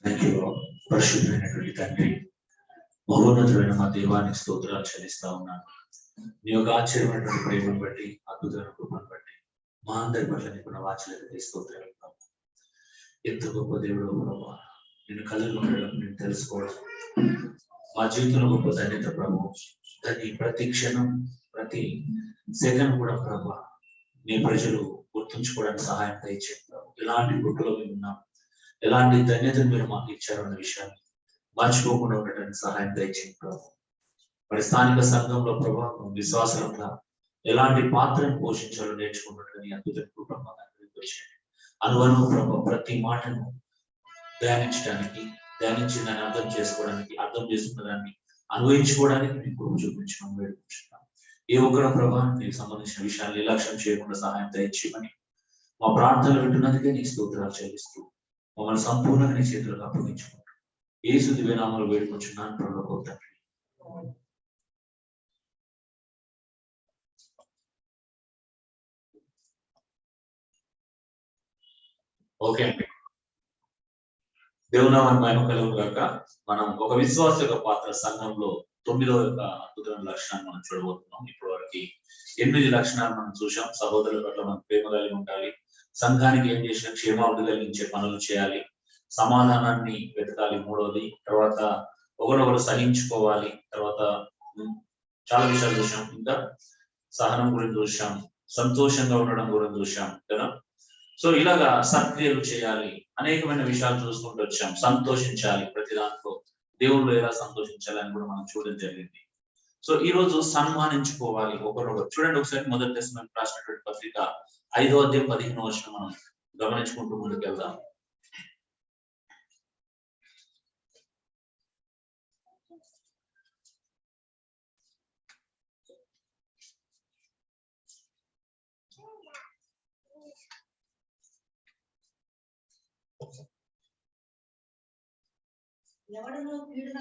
పరిశుద్ధమైనటువంటి తండ్రి, మహోన్నతుడైన మా దేవానికి స్తోత్రాలు చెల్లిస్తా ఉన్నాను. నీ యొక్క ఆశ్చర్యమైనటువంటి ప్రేమను బట్టి, అద్భుతమైన కృపను బట్టి మా అందరి పట్ల నీకున్న వాత్సల్యతకి స్తోత్రాలు. ఎంత గొప్ప దేవుడు ప్రభు, నేను కలిగి ఉండడం, నేను తెలుసుకోవడం మా జీవితంలో గొప్ప ధన్యత ప్రభు. దాన్ని ప్రతి క్షణం, ప్రతి సెకండ్ కూడా ప్రభు నీ ప్రజలు గుర్తుంచుకోవడానికి సహాయం దయచేయండి ప్రభు. ఎలాంటి గుట్టులో మేము ఉన్నాం, ఎలాంటి ధన్యతను మీరు మాకు ఇచ్చారు అన్న విషయాన్ని మర్చిపోకుండా ఉండటానికి సహాయం దయచేయండి ప్రభు. మరి స్థానిక సంఘంలో ప్రభావం విశ్వాసంగా ఎలాంటి పాత్రను పోషించాలో నేర్చుకున్నట్టు అద్భుత కుటుంబం వచ్చేయండి. అనువనువు ప్రభావ ప్రతి మాటను ధ్యానించి దాన్ని అర్థం చేసుకోవడానికి, అర్థం చేసుకున్న దాన్ని అన్వయించుకోవడానికి మీకు కృప చూపించడం వేడుకుంటున్నాం. ఏ ఒక్కరు ప్రభావానికి సంబంధించిన విషయాన్ని నిర్లక్ష్యం చేయకుండా సహాయం దయచేయమని మా ప్రార్థనలు వింటున్నందుకే నీ స్తోత్రాలు చెల్లిస్తూ మమ్మల్ని సంపూర్ణంగా నీ చేతులకు అప్పగించుకుంటాం. యేసు దివ్యనామాలు వేడుకుంటున్నాను ప్రభు తండ్రి. ఓకే అండి, దేవునామాన్ని మహిమ కలుగును గాక. మనం ఒక విశ్వాస యొక్క పాత్ర సంఘంలో 9వ అద్భుతమైన లక్షణాన్ని మనం చూడబోతున్నాం. ఇప్పటి వరకు 8 లక్షణాలు మనం చూసాం. సహోదరుల పట్ల మనం ప్రేమ కలిగి ఉండాలి, సంఘానికి ఏం చేసిన క్షేమాభివృద్ధి కలిగించే పనులు చేయాలి, సమాధానాన్ని వెతకాలి, 3వది. తర్వాత ఒకరొకరు సహించుకోవాలి, తర్వాత చాలా విషయాలు చూసాం. ఇంకా సహనం గురించి చూసాం, సంతోషంగా ఉండడం గురించి చూసాం కదా. సో ఇలాగా సత్క్రియలు చేయాలి, అనేకమైన విషయాలు చూసుకుంటూ వచ్చాం. సంతోషించాలి, ప్రతి దాంట్లో దేవుళ్ళు ఎలా సంతోషించాలి అని కూడా మనం చూడడం జరిగింది. సో ఈ రోజు సన్మానించుకోవాలి ఒకరొకరు. చూడండి ఒకసారి మొదటి టెస్టమెంట్ రాసినటువంటి పత్రిక 5వ అధ్యాయం 15వ వచనం మనం గమనించుకుంటూ ముందుకు వెళ్దాం. ఎవడను పీడన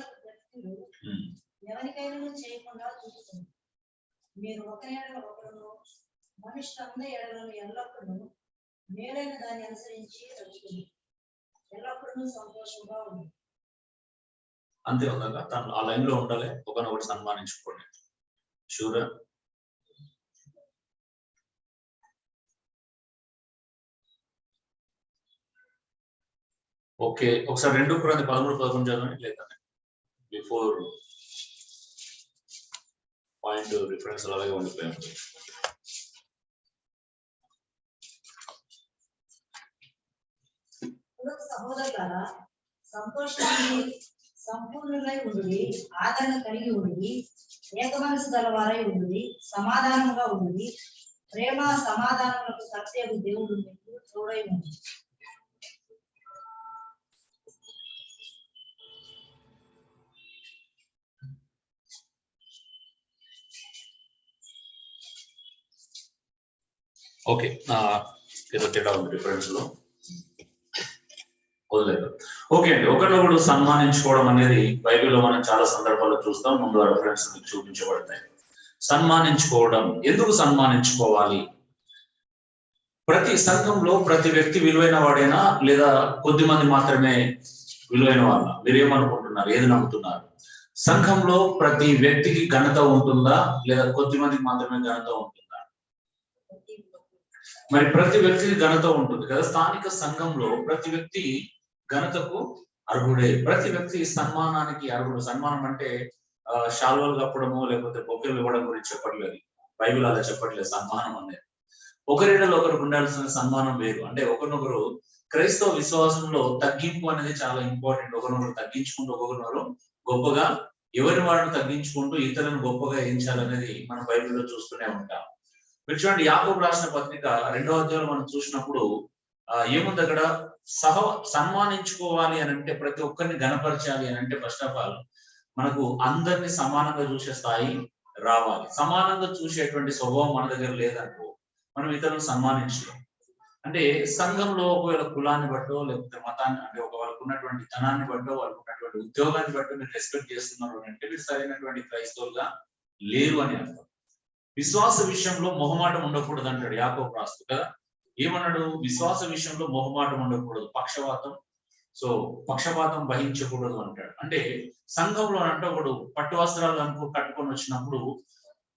ఎవరికైనా చేయకుండా చూస్తుంది. మీరు ఒక ఏడల ఒకరును మనుషులందరి ఏడలను ఎల్లప్పుడూ మేలైన దాన్ని అనుసరించి రక్షించండి, ఎల్లప్పుడూ సంతోషంగా ఉంది. అంతే ఉందా? తను ఆ లైన్ లో ఉండాలి. ఒకరినొకటి సన్మానించుకోండి. షూరా ఓకే. ఒకసారి 2 Corinthians 13-11 చదవండి. లేదా బిఫోర్ పాయింట్ రిఫరెన్స్ అలాగే ఉండిపోయాం. సహోదరులారా, సంతోషాన్ని సంపూర్ణులై ఉండి, ఆదరణ కలిగి ఉండి, ఏక మనసు గలవారై ఉండి, సమాధానంగా ఉండి, ప్రేమ సమాధానములకు సత్యము దేవుడు మీకు తోడై ఉంది. ఓకే, ఏదో తేడా ఉంది డిఫరెన్స్ లో, వదిలేదు. ఓకే అండి, ఒకరినొకడు సన్మానించుకోవడం అనేది బైబిల్లో మనం చాలా సందర్భాల్లో చూస్తాం. ముందు రెఫరెన్స్ మీకు చూపించబడతాయి. సన్మానించుకోవడం, ఎందుకు సన్మానించుకోవాలి? ప్రతి సంఘంలో ప్రతి వ్యక్తి విలువైన వాడైనా లేదా కొద్ది మంది మాత్రమే విలువైన వాళ్ళ? మీరేమనుకుంటున్నారు? ఏది నమ్ముతున్నారు? సంఘంలో ప్రతి వ్యక్తికి ఘనత ఉంటుందా లేదా కొద్ది మందికి మాత్రమే ఘనత ఉంటుందా? మరి ప్రతి వ్యక్తికి ఘనత ఉంటుంది కదా. స్థానిక సంఘంలో ప్రతి వ్యక్తి ఘనతకు అర్హుడే, ప్రతి వ్యక్తి సన్మానానికి అర్హుడు. సన్మానం అంటే శాల్వాలు కప్పడము లేకపోతే బొకేలు ఇవ్వడం గురించి చెప్పట్లేదు, బైబిల్ అలా చెప్పట్లేదు. సన్మానం అనేది ఒకరిలో ఒకరికి ఉండాల్సిన సన్మానం వేరు. అంటే ఒకరినొకరు క్రైస్తవ విశ్వాసంలో తగ్గింపు అనేది చాలా ఇంపార్టెంట్. ఒకరినొకరు తగ్గించుకుంటూ ఒకరినొకరు గొప్పగా, ఎవరి వారిని తగ్గించుకుంటూ ఇతరులను గొప్పగా ఎంచాలనేది మనం బైబిల్లో చూస్తూనే ఉంటాం. మీరు చూడండి, యాకోబు రాసిన పత్రిక 2వ అధ్యాయంలో మనం చూసినప్పుడు ఏముంది అక్కడ? సన్మానించుకోవాలి అని అంటే, ప్రతి ఒక్కరిని గణపరచాలి అని అంటే, ఫస్ట్ ఆఫ్ ఆల్ మనకు అందరినీ సమానంగా చూసే స్థాయి రావాలి. సమానంగా చూసేటువంటి స్వభావం మన దగ్గర లేదనుకో, మనం ఇతరులను సన్మానించలేం. అంటే సంఘంలో ఒకవేళ కులాన్ని బట్టో లేకపోతే మతాన్ని, అంటే ఒక వాళ్ళకు ఉన్నటువంటి ధనాన్ని బట్టో వాళ్ళకు ఉన్నటువంటి ఉద్యోగాన్ని బట్టో మీరు రెస్పెక్ట్ చేస్తున్నారు అంటే మీరు సరైనటువంటి క్రైస్తవులుగా లేరు అని అర్థం. విశ్వాస విషయంలో మొహమాటం ఉండకూడదు అంటాడు యాకోబు రాస్తూ కదా. ఏమన్నాడు? విశ్వాస విషయంలో మొహమాటం ఉండకూడదు, పక్షవాతం సో పక్షపాతం వహించకూడదు అంటాడు. అంటే సంఘంలో అంటే ఒకడు పట్టు వస్త్రాలు కట్టుకొని వచ్చినప్పుడు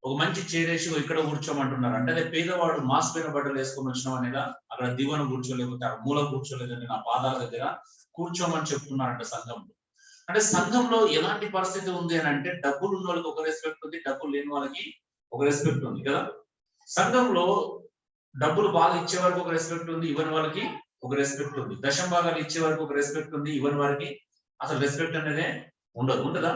ఒక మంచి చేరేసి ఇక్కడ కూర్చోమంటున్నారు అంటే అదే పేదవాడు మాసిపోయిన బట్టలు వేసుకొని వచ్చినాం అనేలా అక్కడ దివన కూర్చోలేకపోతే మూల కూర్చోలేదంటే నా పాదాల దగ్గర కూర్చోమని చెప్తున్నారంట సంఘంలో. అంటే సంఘంలో ఎలాంటి పరిస్థితి ఉంది అని అంటే డబ్బులు ఉన్న వాళ్ళకి ఒక రెస్పెక్ట్ ఉంది, డబ్బులు లేని వాళ్ళకి ఒక రెస్పెక్ట్ ఉంది కదా. సంఘంలో డబ్బులు బాగా ఇచ్చే వరకు ఒక రెస్పెక్ట్ ఉంది, ఇవ్వని వాళ్ళకి ఒక రెస్పెక్ట్ ఉంది. దశం భాగాలు ఇచ్చే వరకు ఒక రెస్పెక్ట్ ఉంది, ఇవ్వని వారికి అసలు రెస్పెక్ట్ అనేదే ఉండదా.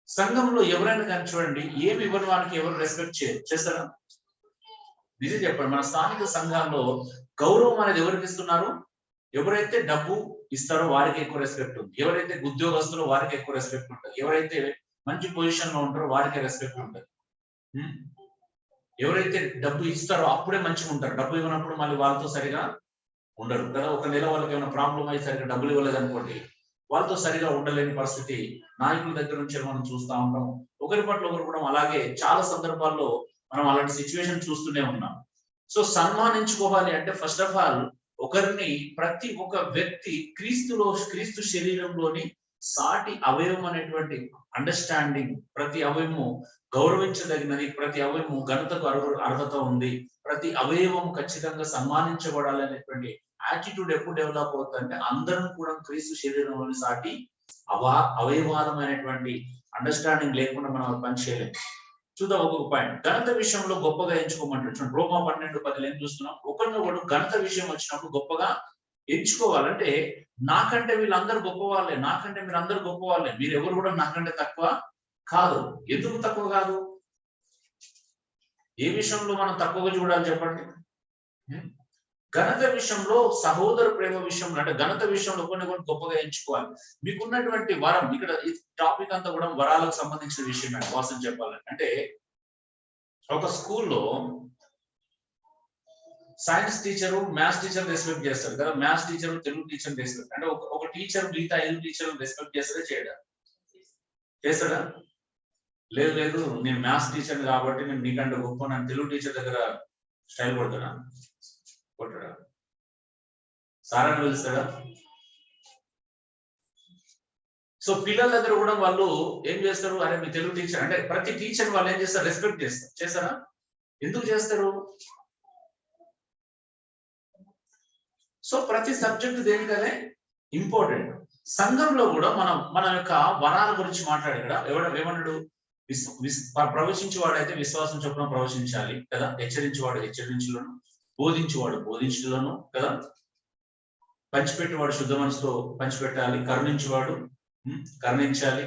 సంఘంలో ఎవరైనా కానీ చూడండి, ఏమి ఇవ్వని వారికి ఎవరు రెస్పెక్ట్ చేస్తారా? నిజం చెప్పండి, మన స్థానిక సంఘాల్లో గౌరవం అనేది ఎవరికి ఇస్తున్నారు? ఎవరైతే డబ్బు ఇస్తారో వారికి ఎక్కువ రెస్పెక్ట్ ఉంది, ఎవరైతే ఉద్యోగస్తులో వారికి ఎక్కువ రెస్పెక్ట్ ఉంటుంది, ఎవరైతే మంచి పొజిషన్ లో ఉంటారో వారికి రెస్పెక్ట్ ఉంటుంది. ఎవరైతే డబ్బు ఇస్తారో అప్పుడే మంచిగా ఉంటారు, డబ్బు ఇవ్వనప్పుడు మళ్ళీ వాళ్ళతో సరిగా ఉండరు కదా. ఒక నెల వాళ్ళకి ఏమైనా ప్రాబ్లం అయ్యి సరిగా డబ్బులు ఇవ్వలేదు అనుకోండి, వాళ్ళతో సరిగా ఉండలేని పరిస్థితి నాయకుల దగ్గర నుంచి మనం చూస్తూ ఉంటాం. ఒకరి పట్ల ఒకరు కూడా అలాగే చాలా సందర్భాల్లో మనం అలాంటి సిచ్యువేషన్ చూస్తూనే ఉన్నాం. సో సన్మానించుకోవాలి అంటే ఫస్ట్ ఆఫ్ ఆల్ ఒకరిని, ప్రతి ఒక్క వ్యక్తి క్రీస్తు శరీరంలోని సాటి అవయవం అనేటువంటి అండర్స్టాండింగ్, ప్రతి అవయవము గౌరవించదగినది, ప్రతి అవయవము ఘనతకు అర్హత ఉంది, ప్రతి అవయవం ఖచ్చితంగా సన్మానించబడాలి అనేటువంటి యాటిట్యూడ్ ఎప్పుడు డెవలప్ అవుతుందంటే అందరం కూడా క్రీస్తు శరీరంలోని సాటి అవయవాదమైనటువంటి అండర్స్టాండింగ్ లేకుండా మనం పని చేయలేము. చూద్దాం ఒక్కొక్క పాయింట్. ఘనత విషయంలో గొప్పగా ఎంచుకోమంటారు. రోమా 12:10 ఏం చూస్తున్నాం? ఒకరినొకడు ఘనత విషయం వచ్చినప్పుడు గొప్పగా ఎంచుకోవాలంటే నాకంటే వీళ్ళందరూ గొప్ప వాళ్ళే, నాకంటే మీరు అందరు గొప్ప వాళ్ళే, మీరు ఎవరు కూడా నాకంటే తక్కువ కాదు. ఎందుకు తక్కువ కాదు? ఏ విషయంలో మనం తక్కువగా చూడాలి చెప్పండి? ఘనత విషయంలో, సహోదర ప్రేమ విషయంలో, అంటే ఘనత విషయంలో కొన్ని గొప్పగా ఎంచుకోవాలి. మీకున్నటువంటి వరం, ఇక్కడ ఈ టాపిక్ అంతా కూడా వరాలకు సంబంధించిన విషయం అండి వాసన చెప్పాలంటే. అంటే ఒక స్కూల్లో science teacher maths teacher respect చేస్తారు కదా, maths teacher Telugu teacher respect, అంటే ఒక టీచర్ మిగతా 5 టీచర్ రెస్పెక్ట్ చేస్తారా చేయడా? చేస్తాడా? లేదు నేను మ్యాథ్స్ టీచర్ కాబట్టి నేను నీకంటే గొప్ప, నన్ను తెలుగు టీచర్ దగ్గర స్టైల్ కొడతాడా? కొట్టడా? సారాన్ని పిలుస్తాడా? సో పిల్లల దగ్గర కూడా వాళ్ళు ఏం చేస్తారు? అరే మీ తెలుగు టీచర్ అంటే ప్రతి టీచర్ వాళ్ళు ఏం చేస్తారు? రెస్పెక్ట్ చేస్తారు. చేస్తారా? ఎందుకు చేస్తారు? సో ప్రతి సబ్జెక్ట్ దేనికదే ఇంపార్టెంట్. సంఘంలో కూడా మన యొక్క వరాల గురించి మాట్లాడు. ఇక్కడ ఏమన్నాడు? ప్రవచించేవాడు అయితే విశ్వాసం చొప్పున ప్రవచించాలి కదా, హెచ్చరించేవాడు హెచ్చరించలను, బోధించేవాడు బోధించలను కదా, పంచిపెట్టేవాడు శుద్ధ మనసుతో పంచిపెట్టాలి, కరుణించేవాడు కరుణించాలి,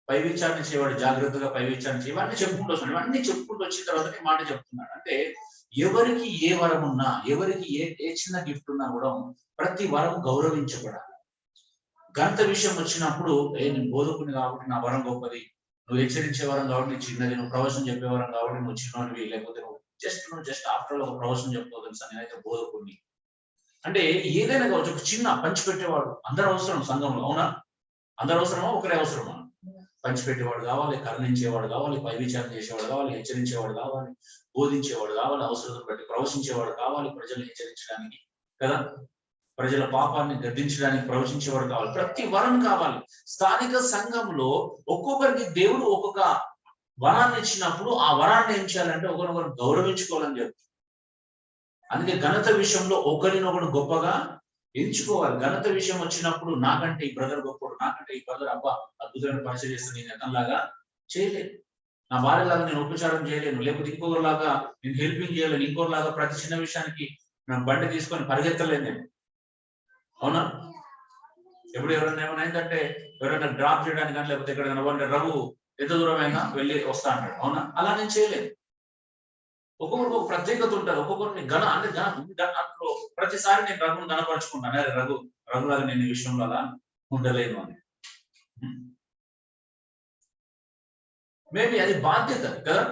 పై విచారణ చేయవాడు జాగ్రత్తగా పై విచారణ చేయ. ఇవన్నీ చెప్పుకుంటూ వస్తున్నాడు. ఇవన్నీ చెప్పుకుంటూ వచ్చిన తర్వాత మాట చెప్తున్నాడు. అంటే ఎవరికి ఏ వరం ఉన్నా, ఎవరికి ఏ చిన్న గిఫ్ట్ ఉన్నా కూడా ప్రతి వరం గౌరవించబడాలి. ఘనత విషయం వచ్చినప్పుడు నేను బోధకుని కాబట్టి నా వరం గొప్పది, నువ్వు హెచ్చరించే వరం కాబట్టి నీ చిన్నది, నువ్వు ప్రవచనం చెప్పే వరం కాబట్టి నువ్వు చిన్నవి, లేకపోతే నువ్వు జస్ట్ ఆఫ్టర్ ఒక ప్రవచనం చెప్పుకో తెలుసా నేనైతే బోధకుడిని అంటే ఏదైనా కావచ్చు. ఒక చిన్న పంచిపెట్టేవాడు అందరూ అవసరం సంఘంలో, అవునా? అందరూ అవసరమా? ఒకరే అవసరమా? పంచిపెట్టేవాడు కావాలి, కరుణించేవాడు కావాలి, పై విచారణ చేసేవాడు కావాలి, హెచ్చరించేవాడు కావాలి, బోధించేవాడు కావాలి, అవసరం బట్టి ప్రవచించేవాడు కావాలి, ప్రజలు హెచ్చరించడానికి కదా, ప్రజల పాపాన్ని గద్దించడానికి ప్రవచించేవాడు కావాలి. ప్రతి వరం కావాలి. స్థానిక సంఘంలో ఒక్కొక్కరికి దేవుడు ఒక్కొక్క వరాన్ని ఇచ్చినప్పుడు ఆ వరాన్ని ఏం చేయాలంటే ఒకరినొకరు గౌరవించుకోవాలని చెప్తారు. అందుకే ఘనత విషయంలో ఒకరినొకరు గొప్పగా ఎంచుకోవాలి. ఘనత విషయం వచ్చినప్పుడు నాకంటే ఈ బ్రదర్ గొప్పడు, నాకంటే ఈ బ్రదర్ అబ్బా అద్భుతమైన పరిచయం చేస్తే నేను ఎతంలాగా చేయలేను, నా భార్యలాగా నేను ఉపచారం చేయలేను, లేకపోతే ఇంకొకరిలాగా నేను హెల్పింగ్ చేయలేను, ఇంకొకరిలాగా ప్రతి చిన్న విషయానికి నా బండి తీసుకొని పరిగెత్తలేను నేను, అవునా? ఎప్పుడు ఎవరైనా ఏమైనా అయిందంటే ఎవరైనా డ్రాప్ చేయడానికి కానీ లేకపోతే ఎక్కడైనా రఘు ఎంత దూరమైనా వెళ్ళి వస్తా అంటాడు, అవునా? అలా నేను చేయలేను. ఒక్కొక్కరికి ఒక ప్రత్యేకత ఉంటుంది. ఒక్కొక్కరిని అంటే ప్రతిసారి నేను రఘుని గణపరుచుకుంటాను, అరే రఘులాగా నేను ఈ విషయంలో అలా ఉండలేను అని. మేబీ అది బాధ్యత కదా,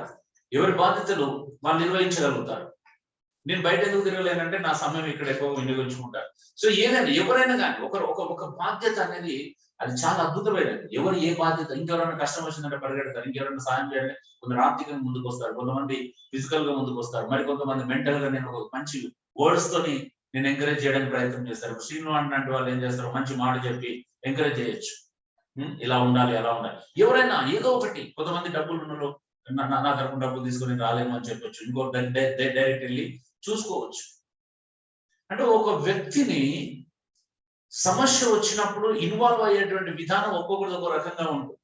ఎవరి బాధ్యతలు వాళ్ళు నిర్వహించగలుగుతారు. నేను బయట ఎందుకు తిరగలేనంటే నా సమయం ఇక్కడ ఎక్కువ వినియోగించుకుంటారు. సో ఏదైనా ఎవరైనా కానీ ఒక బాధ్యత అనేది అది చాలా అద్భుతమైనది. ఎవరు ఏ బాధ్యత, ఇంకెవరైనా కష్టం వచ్చిందంటే పరిగెడతారు, ఇంకెవరైనా సాయం చేయాలి, కొందరు ఆర్థికంగా ముందుకు వస్తారు, కొంతమంది ఫిజికల్ గా ముందుకు వస్తారు, మరి కొంతమంది మెంటల్ గా నేను ఒక మంచి వర్డ్స్ తోని నేను ఎంకరేజ్ చేయడానికి ప్రయత్నం చేస్తారు. శ్రీను అన్నట్టు వాళ్ళు ఏం చేస్తారు, మంచి మాట చెప్పి ఎంకరేజ్ చేయొచ్చు. ఇలా ఉండాలి, అలా ఉండాలి. ఎవరైనా ఏదో ఒకటి, కొంతమంది డబ్బులు ఉన్నారు, నా తరపున డబ్బులు తీసుకొని రాలేము అని చెప్పొచ్చు. ఇంకో డైరెక్ట్ వెళ్ళి చూసుకోవచ్చు. అంటే ఒక వ్యక్తిని సమస్య వచ్చినప్పుడు ఇన్వాల్వ్ అయ్యేటువంటి విధానం ఒక్కొక్కటి ఒక రకంగా ఉంటుంది.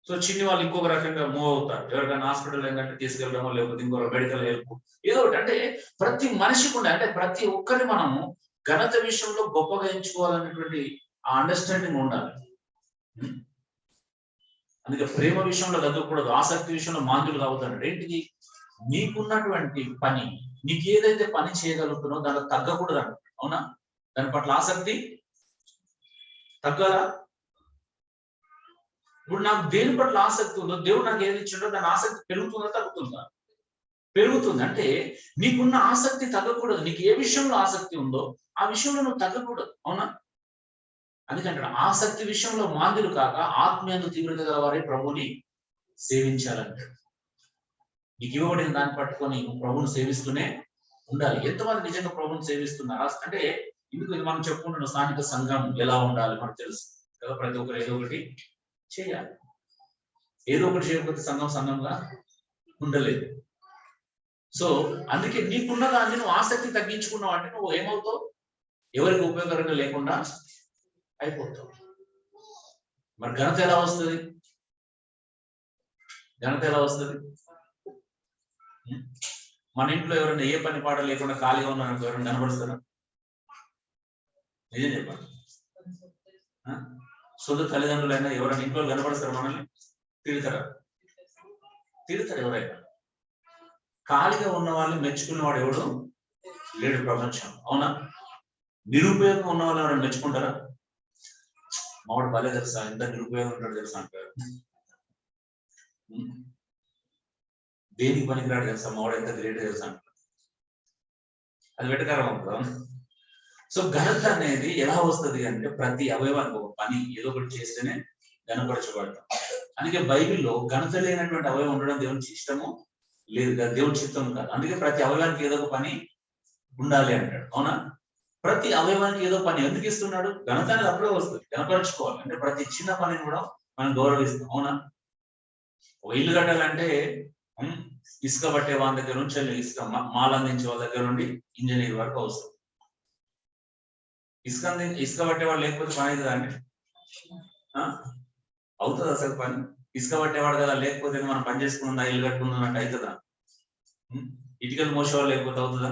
సో చిన్ని వాళ్ళు ఇంకొక రకంగా మూవ్ అవుతారు. ఎవరికైనా హాస్పిటల్ ఏంటంటే తీసుకెళ్ళడమో, లేకపోతే ఇంకో మెడికల్ హెల్ప్, ఏదో ఒకటి. అంటే ప్రతి మనిషికి ఉండే, అంటే ప్రతి ఒక్కరిని మనము ఘనత విషయంలో గొప్పగా ఎంచుకోవాలనేటువంటి ఆ అండర్స్టాండింగ్ ఉండాలి. అందుకే ప్రేమ విషయంలో తగ్గకూడదు, ఆసక్తి విషయంలో మాంద్యులు కావుతాడు. ఏంటిది, నీకున్నటువంటి పని, నీకు ఏదైతే పని చేయగలుగుతున్నావు దానిలో తగ్గకూడదు అంట. అవునా? దాని పట్ల ఆసక్తి తగ్గాలా? ఇప్పుడు నాకు దేని పట్ల ఆసక్తి ఉందో, దేవుడు నాకు ఏది ఇచ్చిండో దాని ఆసక్తి పెరుగుతుందా తగ్గుతుందా? పెరుగుతుంది. అంటే నీకున్న ఆసక్తి తగ్గకూడదు. నీకు ఏ విషయంలో ఆసక్తి ఉందో ఆ విషయంలో నువ్వు తగ్గకూడదు. అవునా? అందుకంటే ఆసక్తి విషయంలో మాంద్యులు కాక ఆత్మీయందు తీవ్రత గల వారే ప్రభుని సేవించాలంటాడు. నీకు ఇవ్వబడిన దాన్ని పట్టుకొని నువ్వు ప్రభుని సేవిస్తూనే ఉండాలి. ఎంతమంది నిజంగా ప్రభుని సేవిస్తున్నారా? అంటే ఇందుకు మనం చెప్పుకుంటున్న స్థానిక సంఘం ఎలా ఉండాలి మనకు తెలుసు కదా. ప్రతి ఒక్కరు ఏదో ఒకటి చేయాలి. ఏదో ఒకటి చేయకపోతే సంఘంగా ఉండలేదు. సో అందుకే నీకున్న దాన్ని నువ్వు ఆసక్తి తగ్గించుకున్నావు అంటే నువ్వు ఏమవుతావు, ఎవరికి ఉపయోగకరంగా లేకుండా అయిపోతావు. మరి ఘనత ఎలా వస్తుంది? ఘనత ఎలా వస్తుంది? మన ఇంట్లో ఎవరైనా ఏ పని పాట లేకుండా ఖాళీగా ఉన్నారనుకో, ఎవరైనా కనబడుస్తారా? నిజం చెప్పండి. సొంత తల్లిదండ్రులైనా ఎవరైనా ఇంట్లో కనబడుస్తారు మనల్ని? తిడతారా? తిడతారు ఎవరైనా. ఖాళీగా ఉన్న వాళ్ళని మెచ్చుకున్నవాడు ఎవడు లేడు ప్రపంచం. అవునా? నిరుపయోగం ఉన్న వాళ్ళు ఎవరైనా మెచ్చుకుంటారా? మావాడు భలే తెలుసా, ఎంత నిరుపయోగం ఉంటాడు తెలుసా అంటారు. దేనికి పనికిరాడు తెలుసా, మావాడు ఎంత గ్రేట్ తెలుసా అంటారు. అది వెటకారం అవుతుంది. సో ఘనత అనేది ఎలా వస్తుంది అంటే ప్రతి అవయవానికి ఒక పని ఏదో ఒకటి చేస్తేనే ఘనపరచబడతాం. అందుకే బైబిల్లో ఘనత లేనటువంటి అవయవం ఉండడం దేవునికి ఇష్టము లేదు కదా, దేవుడి చిత్తం కాదు. అందుకే ప్రతి అవయవానికి ఏదో ఒక పని ఉండాలి అంటాడు. అవునా? ప్రతి అవయవానికి ఏదో పని ఎందుకు ఇస్తున్నాడు? ఘనత అనేది అప్పుడే వస్తుంది, కనపరుచుకోవాలి. అంటే ప్రతి చిన్న పనిని కూడా మనం గౌరవిస్తాం. అవునా? ఒక ఇల్లు కట్టాలంటే ఇసుక పట్టే వాళ్ళ దగ్గర నుంచి ఇసుక మాల్ అందించే వాళ్ళ దగ్గర నుండి ఇంజనీర్ వరకు అవసరం. ఇసుక పట్టేవాడు లేకపోతే పని అవుతుందా అండి? అవుతుంది అసలు పని? ఇసుక పట్టేవాడు కదా లేకపోతే మనం పని చేసుకుందా, ఇల్లు కట్టుకుందా అవుతుందా? ఇటుకలు మోసేవాళ్ళు లేకపోతే అవుతుందా?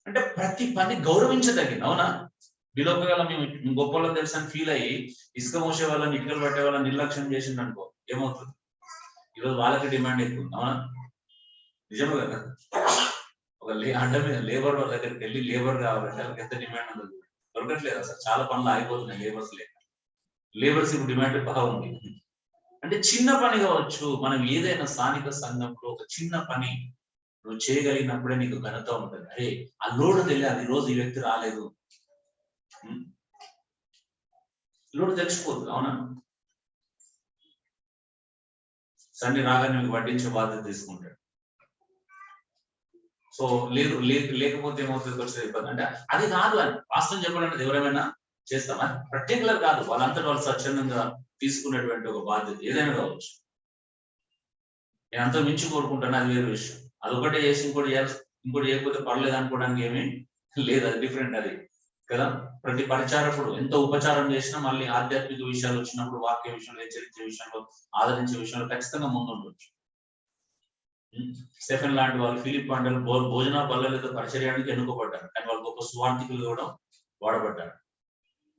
అంటే ప్రతి పని గౌరవించదగింది. అవునా? విలోపగల మేము గొప్ప వాళ్ళని తెలుసు అని ఫీల్ అయ్యి ఇసుక మోసే వాళ్ళని, ఇటుకలు పట్టే వాళ్ళని నిర్లక్ష్యం చేసింది అనుకో, ఏమవుతుంది? ఈరోజు వాళ్ళకి డిమాండ్ ఎక్కువ. అవునా? నిజమే కదా. ఒక అంటే మీద లేబర్ వాళ్ళ దగ్గరికి వెళ్ళి లేబర్ కావాలంటే వాళ్ళకి ఎంత డిమాండ్ ఉండదు, దొరకట్లేదు అసలు. చాలా పనులు ఆగిపోతున్నాయి లేబర్స్ లేక. లేబర్స్ ఇప్పుడు డిమాండ్ బాగా ఉంది. అంటే చిన్న పని కావచ్చు, మనం ఏదైనా స్థానిక సంఘంలో ఒక చిన్న పని నువ్వు చేయగలిగినప్పుడే నీకు ఘనత ఉంటుంది. అరే ఆ లోడు తెలియాలి, ఈ రోజు ఈ వ్యక్తి రాలేదు, లోడు తెలిసిపోదు. అవునా? సండే రాగానే మీకు వడ్డించే బాధ్యత తీసుకుంటాడు. సో లేకపోతే ఏమవుతుంది వచ్చే ఇబ్బంది. అంటే అది కాదు అని వాస్తవం చెప్పాలంటే ఎవరైనా చేస్తాం, అది పర్టికులర్ కాదు. వాళ్ళంతా వాళ్ళు స్వచ్ఛందంగా తీసుకునేటువంటి ఒక బాధ్యత ఏదైనా కావచ్చు. నేను అంత మించి కోరుకుంటాను, అది వేరే విషయం. అదొకటే చేసి ఇంకోటి చేయకపోతే పర్లేదు అనుకోవడానికి ఏమీ లేదు, అది డిఫరెంట్ అది కదా. ప్రతి పరిచారకుడు ఎంత ఉపచారం చేసినా మళ్ళీ ఆధ్యాత్మిక విషయాలు వచ్చినప్పుడు, వాక్య విషయంలో, హెచ్చరించే విషయంలో, ఆదరించే విషయంలో ఖచ్చితంగా ముందుండొచ్చు. స్టెఫెన్ లాంటి వాళ్ళు, ఫిలిప్ అంటే భోజన బల్లలతో పరిచర్యానికి ఎన్నుకోబడ్డారు, కానీ వాళ్ళు గొప్ప సువార్థికులు కూడా వాడబడ్డారు.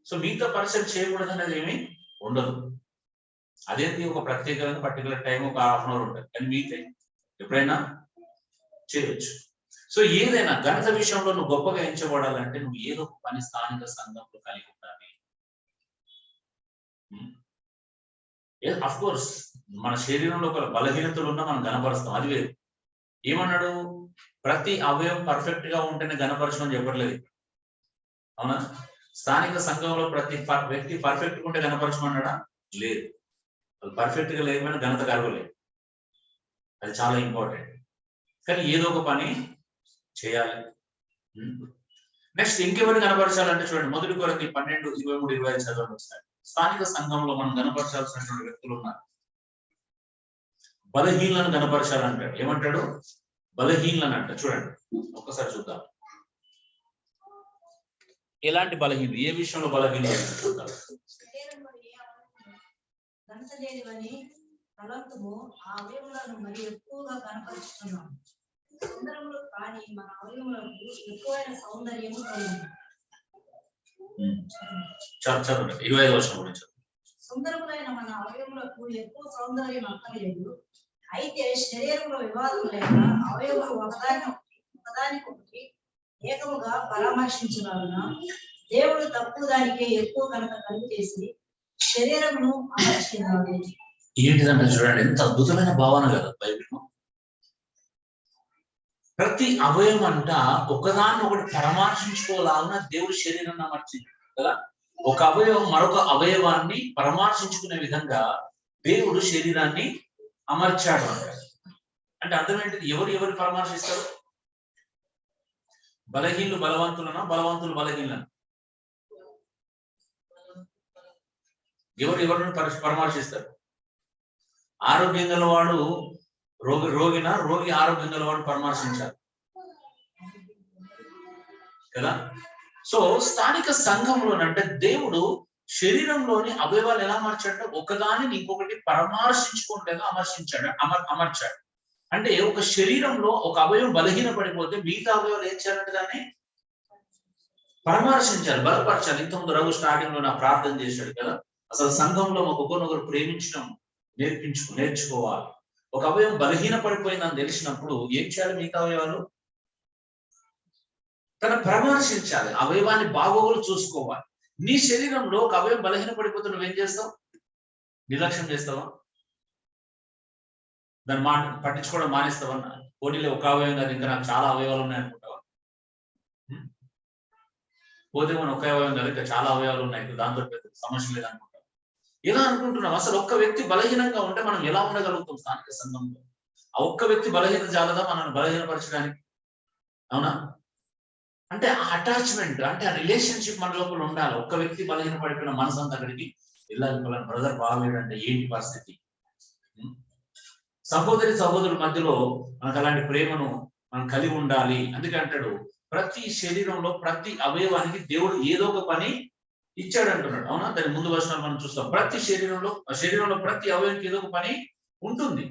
సో మీతో పరిచయం చేయకూడదు అనేది ఏమీ ఉండదు. అదేంటి ఒక ప్రత్యేకంగా పర్టికులర్ టైం ఒక హాఫ్ అన్ అవర్ ఉంటుంది, కానీ మీతో ఎప్పుడైనా చేయవచ్చు. సో ఏదైనా ఘనత విషయంలో నువ్వు గొప్పగా ఎంచబడాలంటే నువ్వు ఏదో ఒక పని స్థానిక సంఘంలో కలిగి ఉండాలి. అఫ్ కోర్స్ మన శరీరంలో ఒక బలహీనతలు ఉన్నా మనం గణపరుస్తాం, అది వేరు. ఏమన్నాడు? ప్రతి అవయవం పర్ఫెక్ట్ గా ఉంటేనే గణపరచమని చెప్పట్లేదు. అవునా? స్థానిక సంఘంలో ప్రతి వ్యక్తి పర్ఫెక్ట్ ఉంటే గణపరచమన్నాడా? లేదు. పర్ఫెక్ట్ గా లేకపోయినా ఘనత కలగలేదు. అది చాలా ఇంపార్టెంట్. కానీ ఏదో ఒక పని చేయాలి. నెక్స్ట్ ఇంకెవరిని కనపరచాలంటే చూడండి, 1 కొరింథీ 12:23-25 చదవండి ఒకసారి. స్థానిక సంఘంలో మనం కనపరచాల్సినటువంటి వ్యక్తులు ఉన్నారు. బలహీనలను కనపరచాలంటాడు. ఏమంటాడు? బలహీనలను అంట. చూడండి ఒక్కసారి చూద్దాం. ఎలాంటి బలహీనలు, ఏ విషయంలో బలహీనలు చూద్దాం. తలంతుము ఆ అవయములను మరి ఎక్కువగా కనపరుస్తున్నాం. సుందరములు కానీ మన అవయములకు ఎక్కువైన సౌందర్యము కలిగింది. చదవండి 25వ వచనం గురించి. సుందరములైన మన అవయములకు ఎక్కువ సౌందర్యం అక్కర్లేదు. అయితే శరీరంలో వివాదం లేక అవయములు ఒకదానికొకటి ఏకముగా పరామర్శించులాగున దేవుడు తక్కువ దానికే ఎక్కువ ఘనత కలుగు చేసి శరీరమును అమర్చినాడు. ఏంటిదంటే చూడండి, ఎంత అద్భుతమైన భావన కదా బైబిల్. ప్రతి అవయవం అంట ఒకదాన్ని ఒకటి పరామర్శించుకోలాగా దేవుడు శరీరాన్ని అమర్చింది కదా. ఒక అవయవం మరొక అవయవాన్ని పరామర్శించుకునే విధంగా దేవుడు శరీరాన్ని అమర్చాడు అంటారు. అంటే అర్థం ఏంటిది? ఎవరు పరామర్శిస్తారు? బలహీనులు బలవంతులనా, బలవంతులు బలహీనులనా? ఎవరిని పరామర్శిస్తారు? ఆరోగ్యం గలవాడు రోగి ఆరోగ్యం గలవాడు పరామర్శించాలి కదా. సో స్థానిక సంఘంలోనంటే దేవుడు శరీరంలోని అవయవాలు ఎలా మార్చాడంటే ఒకదానిని ఇంకొకటి పరామర్శించుకోవట్లేగా అమర్చాడు. అంటే ఒక శరీరంలో ఒక అవయవం బలహీన పడిపోతే మిగతా అవయవాలు ఏం చేయాలంటే దాన్ని పరామర్శించాలి, బలపరచాలి. ఇంతకుముందు రఘు స్టార్టింగ్ లో నా ప్రార్థన చేశాడు కదా. అసలు సంఘంలో ఒకరినొకరు ప్రేమించడం నేర్చుకోవాలి. ఒక అవయవం బలహీన పడిపోయిందని తెలిసినప్పుడు ఏం చేయాలి? మిగతా అవయవాలు తన పరామర్శించాలి, అవయవాన్ని బాగోగులు చూసుకోవాలి. నీ శరీరంలో ఒక అవయవం బలహీన పడిపోతే నువ్వేం చేస్తావు? నిర్లక్ష్యం చేస్తావా? దాన్ని పట్టించుకోవడం మానేస్తావన్నా? పోటీలో ఒక అవయవం కాదు, ఇంకా నాకు చాలా అవయవాలు ఉన్నాయి అనుకుంటావా? పోతే మనం ఒక అవయవం కాదు, ఇంకా చాలా అవయవాలు ఉన్నాయి, దాంతో పెద్ద సమస్య లేదనుకుంటాం. ఎలా అనుకుంటున్నాం? అసలు ఒక్క వ్యక్తి బలహీనంగా ఉంటే మనం ఎలా ఉండగలుగుతాం స్థానిక సంఘంలో? ఆ ఒక్క వ్యక్తి బలహీనత చాలదా మనల్ని బలహీనపరచడానికి? అవునా? అంటే ఆ అటాచ్మెంట్, అంటే ఆ రిలేషన్షిప్ మన లోపల ఉండాలి. ఒక్క వ్యక్తి బలహీన పడిపోయిన మనసు అంతా అక్కడికి వెళ్ళాలి. బ్రదర్ బాగలేడంటే ఏంటి పరిస్థితి? సహోదరుల మధ్యలో మనకు అలాంటి ప్రేమను మనం కలిగి ఉండాలి. అందుకే అంటాడు ప్రతి శరీరంలో ప్రతి అవయవానికి దేవుడు ఏదో ఒక పని ఇచ్చాడు అంటున్నాడు. అవునా? దాని ముందు వచనాలు మనం చూస్తాం. ప్రతి శరీరంలో ప్రతి అవయవానికి ఏదో ఒక పని ఉంటుంది.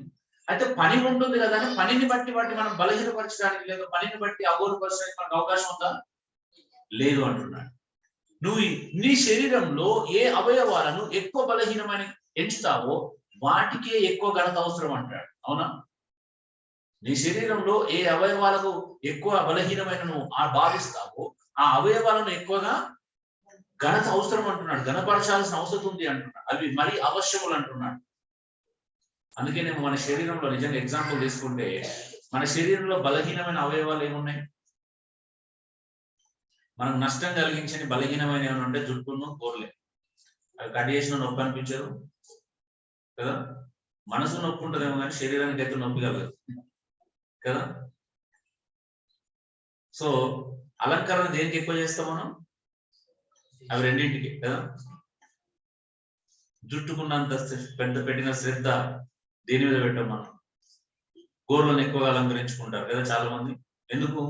అయితే పని ఉంటుంది కదా అని పనిని బట్టి మనం బలహీనపరచడానికి లేదా పనిని బట్టి అగౌరవపరచడానికి మనకు అవకాశం ఉందా? లేదు అంటున్నాడు. నువ్వు నీ శరీరంలో ఏ అవయవాలను ఎక్కువ బలహీనమైన ఎంచుతావో వాటికే ఎక్కువ ఘనత అవసరం అంటాడు. అవునా? నీ శరీరంలో ఏ అవయవాలకు ఎక్కువ బలహీనమైన నువ్వు భావిస్తావో ఆ అవయవాలను ఎక్కువగా ఘనత అవసరం అంటున్నాడు. ఘనపరచాల్సిన అవసరం ఉంది అంటున్నాడు. అవి మరీ అవశ్యములు అంటున్నాడు. అందుకే నేను మన శరీరంలో నిజంగా ఎగ్జాంపుల్ తీసుకుంటే మన శరీరంలో బలహీనమైన అవయవాలు ఏమున్నాయి? మనకు నష్టం కలిగించని బలహీనమైన ఏమైనా ఉంటే జుట్టును కోరలే, అవి కట్ చేసిన నొప్పి అనిపించదు కదా. మనసు నొప్పి ఉంటుందేమో కానీ శరీరానికి అయితే నొప్పి కలగదు కదా. సో అలంకరణ దేనికి ఎక్కువ చేస్తాం మనం? అవి రెండింటికి కదా. జుట్టుకున్నంత పెట్టిన శ్రద్ధ దేని మీద పెట్టాం మనం? గోర్లను ఎక్కువగా అలంకరించుకుంటారు కదా చాలా మంది. ఎందుకు?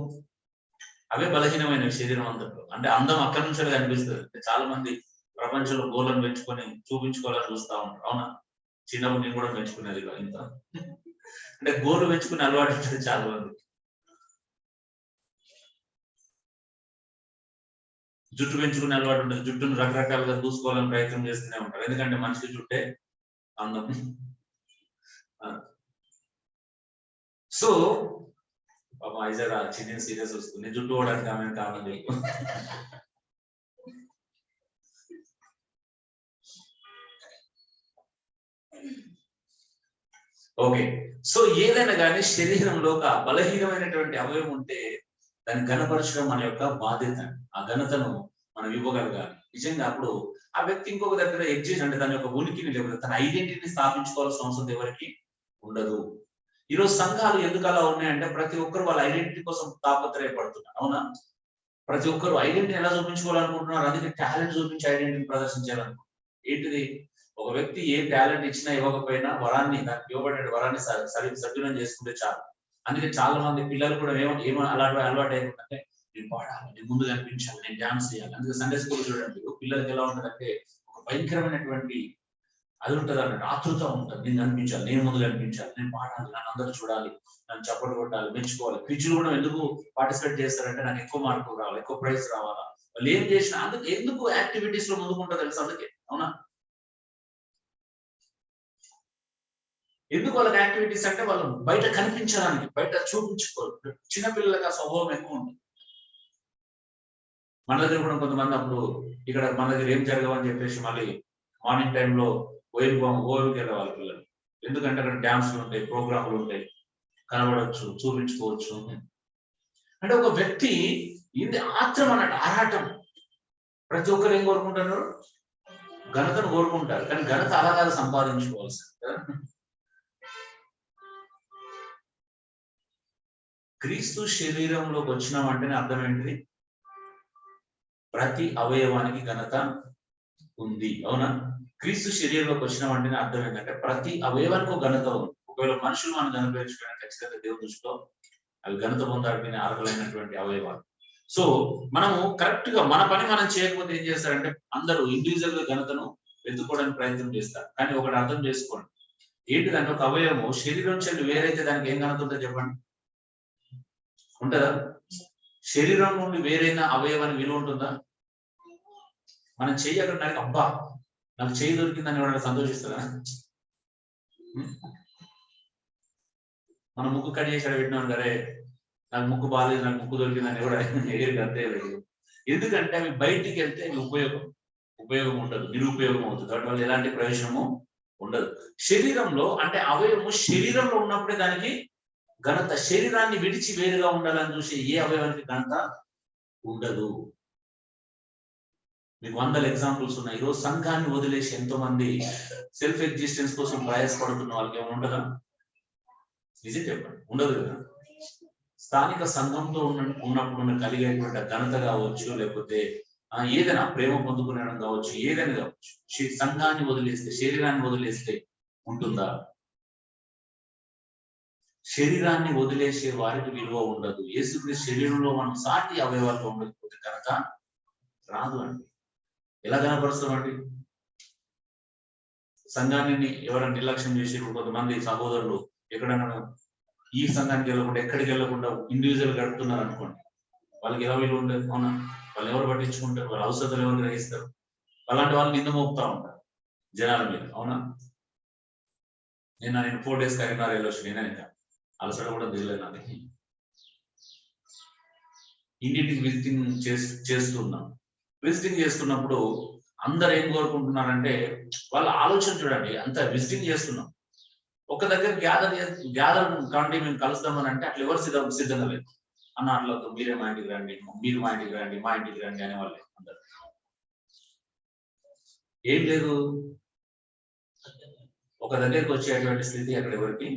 అవే బలహీనమైన శరీరం అంతట్లో. అంటే అందం అక్కడి నుంచి కనిపిస్తుంది. చాలా మంది ప్రపంచంలో గోర్లను పెంచుకొని చూపించుకోవాలని చూస్తా ఉంటారు. అవునా? చిన్నప్పుడు నేను కూడా పెంచుకునేది ఇంత. అంటే గోర్లు పెంచుకునే అలవాటు ఉంటుంది చాలా మంది. జుట్టు పెంచుకునే అలవాటు ఉంటుంది. జుట్టును రకరకాలుగా చూసుకోవాలని ప్రయత్నం చేస్తూనే ఉంటారు. ఎందుకంటే మనిషికి జుట్టే అందం. సో పాపం ఐజాగ్ చిన్న సీరియస్ వస్తుంది. జుట్టు పోవడానికి ఆమె కారణం లేదు. ఓకే. సో ఏదైనా కానీ శరీరంలో ఒక బలహీనమైనటువంటి అవయవం ఉంటే దాన్ని ఘనపరచడం మన యొక్క బాధ్యత. ఆ ఘనతను మనం ఇవ్వగలగాలి నిజంగా. అప్పుడు ఆ వ్యక్తి ఇంకొక దగ్గర ఎగ్జిస్ట్ అంటే దాని యొక్క ఉనికిని లేకపోతే తన ఐడెంటిటీని స్థాపించుకోవాల్సిన అవసరం ఎవరికి ఉండదు. ఈరోజు సంఘాలు ఎందుకు అలా ఉన్నాయంటే ప్రతి ఒక్కరు వాళ్ళ ఐడెంటిటీ కోసం తాపత్రయపడుతున్నారు. అవునా? ప్రతి ఒక్కరు ఐడెంటిటీ ఎలా చూపించుకోవాలనుకుంటున్నారు? అందుకే టాలెంట్ చూపించి ఐడెంటిటీ ప్రదర్శించాలనుకుంటున్నారు. ఏంటిది? ఒక వ్యక్తి ఏ టాలెంట్ ఇచ్చినా ఇవ్వకపోయినా వరాన్ని, దానికి ఇవ్వబడిన వరాన్ని సద్వినియోగం చేసుకుంటే చాలు. అందుకే చాలా మంది పిల్లలు కూడా ఏమో అలవాటు అయిపోతుందంటే నేను పాడాలి, నేను ముందు కనిపించాలి, నేను డాన్స్ చేయాలి. అందుకే సండే స్కూల్ చూడండి పిల్లలకి ఎలా ఉంటుందంటే ఒక భయంకరమైనటువంటి అది ఉంటుంది అన్నట్టు, ఆతృత ఉంటుంది. నేను కనిపించాలి, నేను ముందు కనిపించాలి, నేను పాడాలి, నన్ను అందరూ చూడాలి, నన్ను చప్పట్లు కొట్టాలి, మెచ్చుకోవాలి. క్విజ్లు కూడా ఎందుకు పార్టిసిపేట్ చేస్తారంటే నాకు ఎక్కువ మార్కులు రావాలి, ఎక్కువ ప్రైజ్ రావాలా. వాళ్ళు ఏం చేసినా అందుకే ఎందుకు యాక్టివిటీస్ లో ముందుకుంటారు తెలుసు అందుకే. అవునా? ఎందుకు వాళ్ళకి యాక్టివిటీస్ అంటే వాళ్ళు బయట కనిపించడానికి, బయట చూపించుకోరు. చిన్నపిల్లలకి ఆ స్వభావం ఎక్కువ ఉంటుంది. మన దగ్గర కూడా కొంతమంది అప్పుడు ఇక్కడ మన దగ్గర ఏం జరగవని చెప్పేసి మళ్ళీ మార్నింగ్ టైంలో ఓఎంకి వెళ్ళే వాళ్ళ పిల్లలు. ఎందుకంటే అక్కడ డ్యాన్స్లు ఉంటాయి, ప్రోగ్రాంలు ఉంటాయి, కనబడవచ్చు, చూపించుకోవచ్చు. అంటే ఒక వ్యక్తి ఇది ఆత్రం అన్నట్టు, ఆరాటం. ప్రతి ఒక్కరు ఏం కోరుకుంటున్నారు? ఘనతను కోరుకుంటారు. కానీ ఘనత అలాగా సంపాదించుకోవాల్సింది కదా. క్రీస్తు శరీరంలోకి వచ్చినామంటేనే అర్థం ఏంటిది? ప్రతి అవయవానికి ఘనత ఉంది. అవునా? క్రీస్తు శరీరంలోకి వచ్చినామంటేనే అర్థం ఏంటంటే ప్రతి అవయవానికి ఘనత ఉంది. ఒకవేళ మనుషులు మనం కనిపించుకునే ఖచ్చితంగా దేవుని దృష్టిలో అవి ఘనత పొందడానికి అర్హులైనటువంటి అవయవాలు. సో మనము కరెక్ట్ గా మన పని మనం చేయకపోతే ఏం చేస్తారంటే అందరూ ఇండివిజువల్ గా ఘనతను వెతుక్కోవడానికి ప్రయత్నం చేస్తారు. కానీ ఒకటి అర్థం చేసుకోండి, ఏంటిదంటే ఒక అవయవము శరీరం చెల్లి వేరైతే దానికి ఏం ఘనత ఉంటుందో చెప్పండి? ఉంటుందా? శరీరం నుండి వేరైన అవయవానికి విలువ ఉంటుందా? మనం చెయ్యి అక్కడ నాకు అబ్బా నాకు చెయ్యి దొరికిందని ఎవరైనా సంతోషిస్తారా? మనం ముక్కు కట్ చేసి పెట్టినాం సరే నాకు ముక్కు బాగాలేదు, నాకు ముక్కు దొరికిందని ఎవరు ఎగిరికి అంతే లేదు. ఎందుకంటే అవి బయటికి వెళ్తే అవి ఉపయోగం ఉండదు, నిరుపయోగం అవుతుంది. వాటి వల్ల ఎలాంటి ప్రయోజనము ఉండదు. శరీరంలో అంటే అవయవము శరీరంలో ఉన్నప్పుడే దానికి ఘనత. శరీరాన్ని విడిచి వేరుగా ఉండాలని చూసే ఏ అవయవానికి ఘనత ఉండదు. మీకు 100 ఎగ్జాంపుల్స్ ఉన్నాయి. ఈరోజు సంఘాన్ని వదిలేసి ఎంతో మంది సెల్ఫ్ ఎగ్జిస్టెన్స్ కోసం ప్రయాసపడుతున్న వాళ్ళకి ఏమైనా ఉండదా? నిజం చెప్పండి, ఉండదు కదా. స్థానిక సంఘంతో ఉన్నప్పుడు కలిగేటువంటి ఘనత కావచ్చు, లేకపోతే ఏదైనా ప్రేమ పొందుకునడం కావచ్చు, ఏదైనా కావచ్చు, సంఘాన్ని వదిలేస్తే, శరీరాన్ని వదిలేస్తే ఉంటుందా? శరీరాన్ని వదిలేసే వారికి విలువ ఉండదు. యేసుక్రీస్తు శరీరంలో మనం సాటి అవయవాల్లో ఉండకపోతే కనుక రాదు అండి. ఎలా కనపరుస్తామండి? సంఘాన్ని ఎవరైనా నిర్లక్ష్యం చేసి కొంతమంది సహోదరులు ఎక్కడైనా ఈ సంఘానికి వెళ్ళకుండా ఎక్కడికి వెళ్ళకుండా ఇండివిజువల్ గడుపుతున్నారు అనుకోండి, వాళ్ళకి ఎలా విలువ ఉండదు? అవునా? వాళ్ళు ఎవరు పట్టించుకుంటారు? వాళ్ళ అవసరాలు ఎవరు గ్రహిస్తారు? అలాంటి వాళ్ళు నింద మోపుతా ఉంటారు జనాల మీద. అవునా? నేను 4 days కరీంనగర్ వెళ్ళొచ్చు. నేనే ఇంకా అలసట కూడా దిగలేదు నాకు. ఇంటింటికి విజిటింగ్ చేస్తున్నాం. విజిటింగ్ చేస్తున్నప్పుడు అందరు ఏం కోరుకుంటున్నారంటే వాళ్ళ ఆలోచన చూడండి, అంత విజిటింగ్ చేస్తున్నాం, ఒక దగ్గర గ్యాదర్ కాండి మేము కలుస్తామని అంటే అట్లా ఎవరు సిద్ధంగా లేదు. అన్న అట్లా మీరే మా ఇంటికి రండి, మీరు మా ఇంటికి రండి, మా ఇంటికి రండి అనే వాళ్ళే అందరు. ఏం లేదు, ఒక దగ్గరికి వచ్చేటువంటి స్థితి అక్కడ ఎవరికి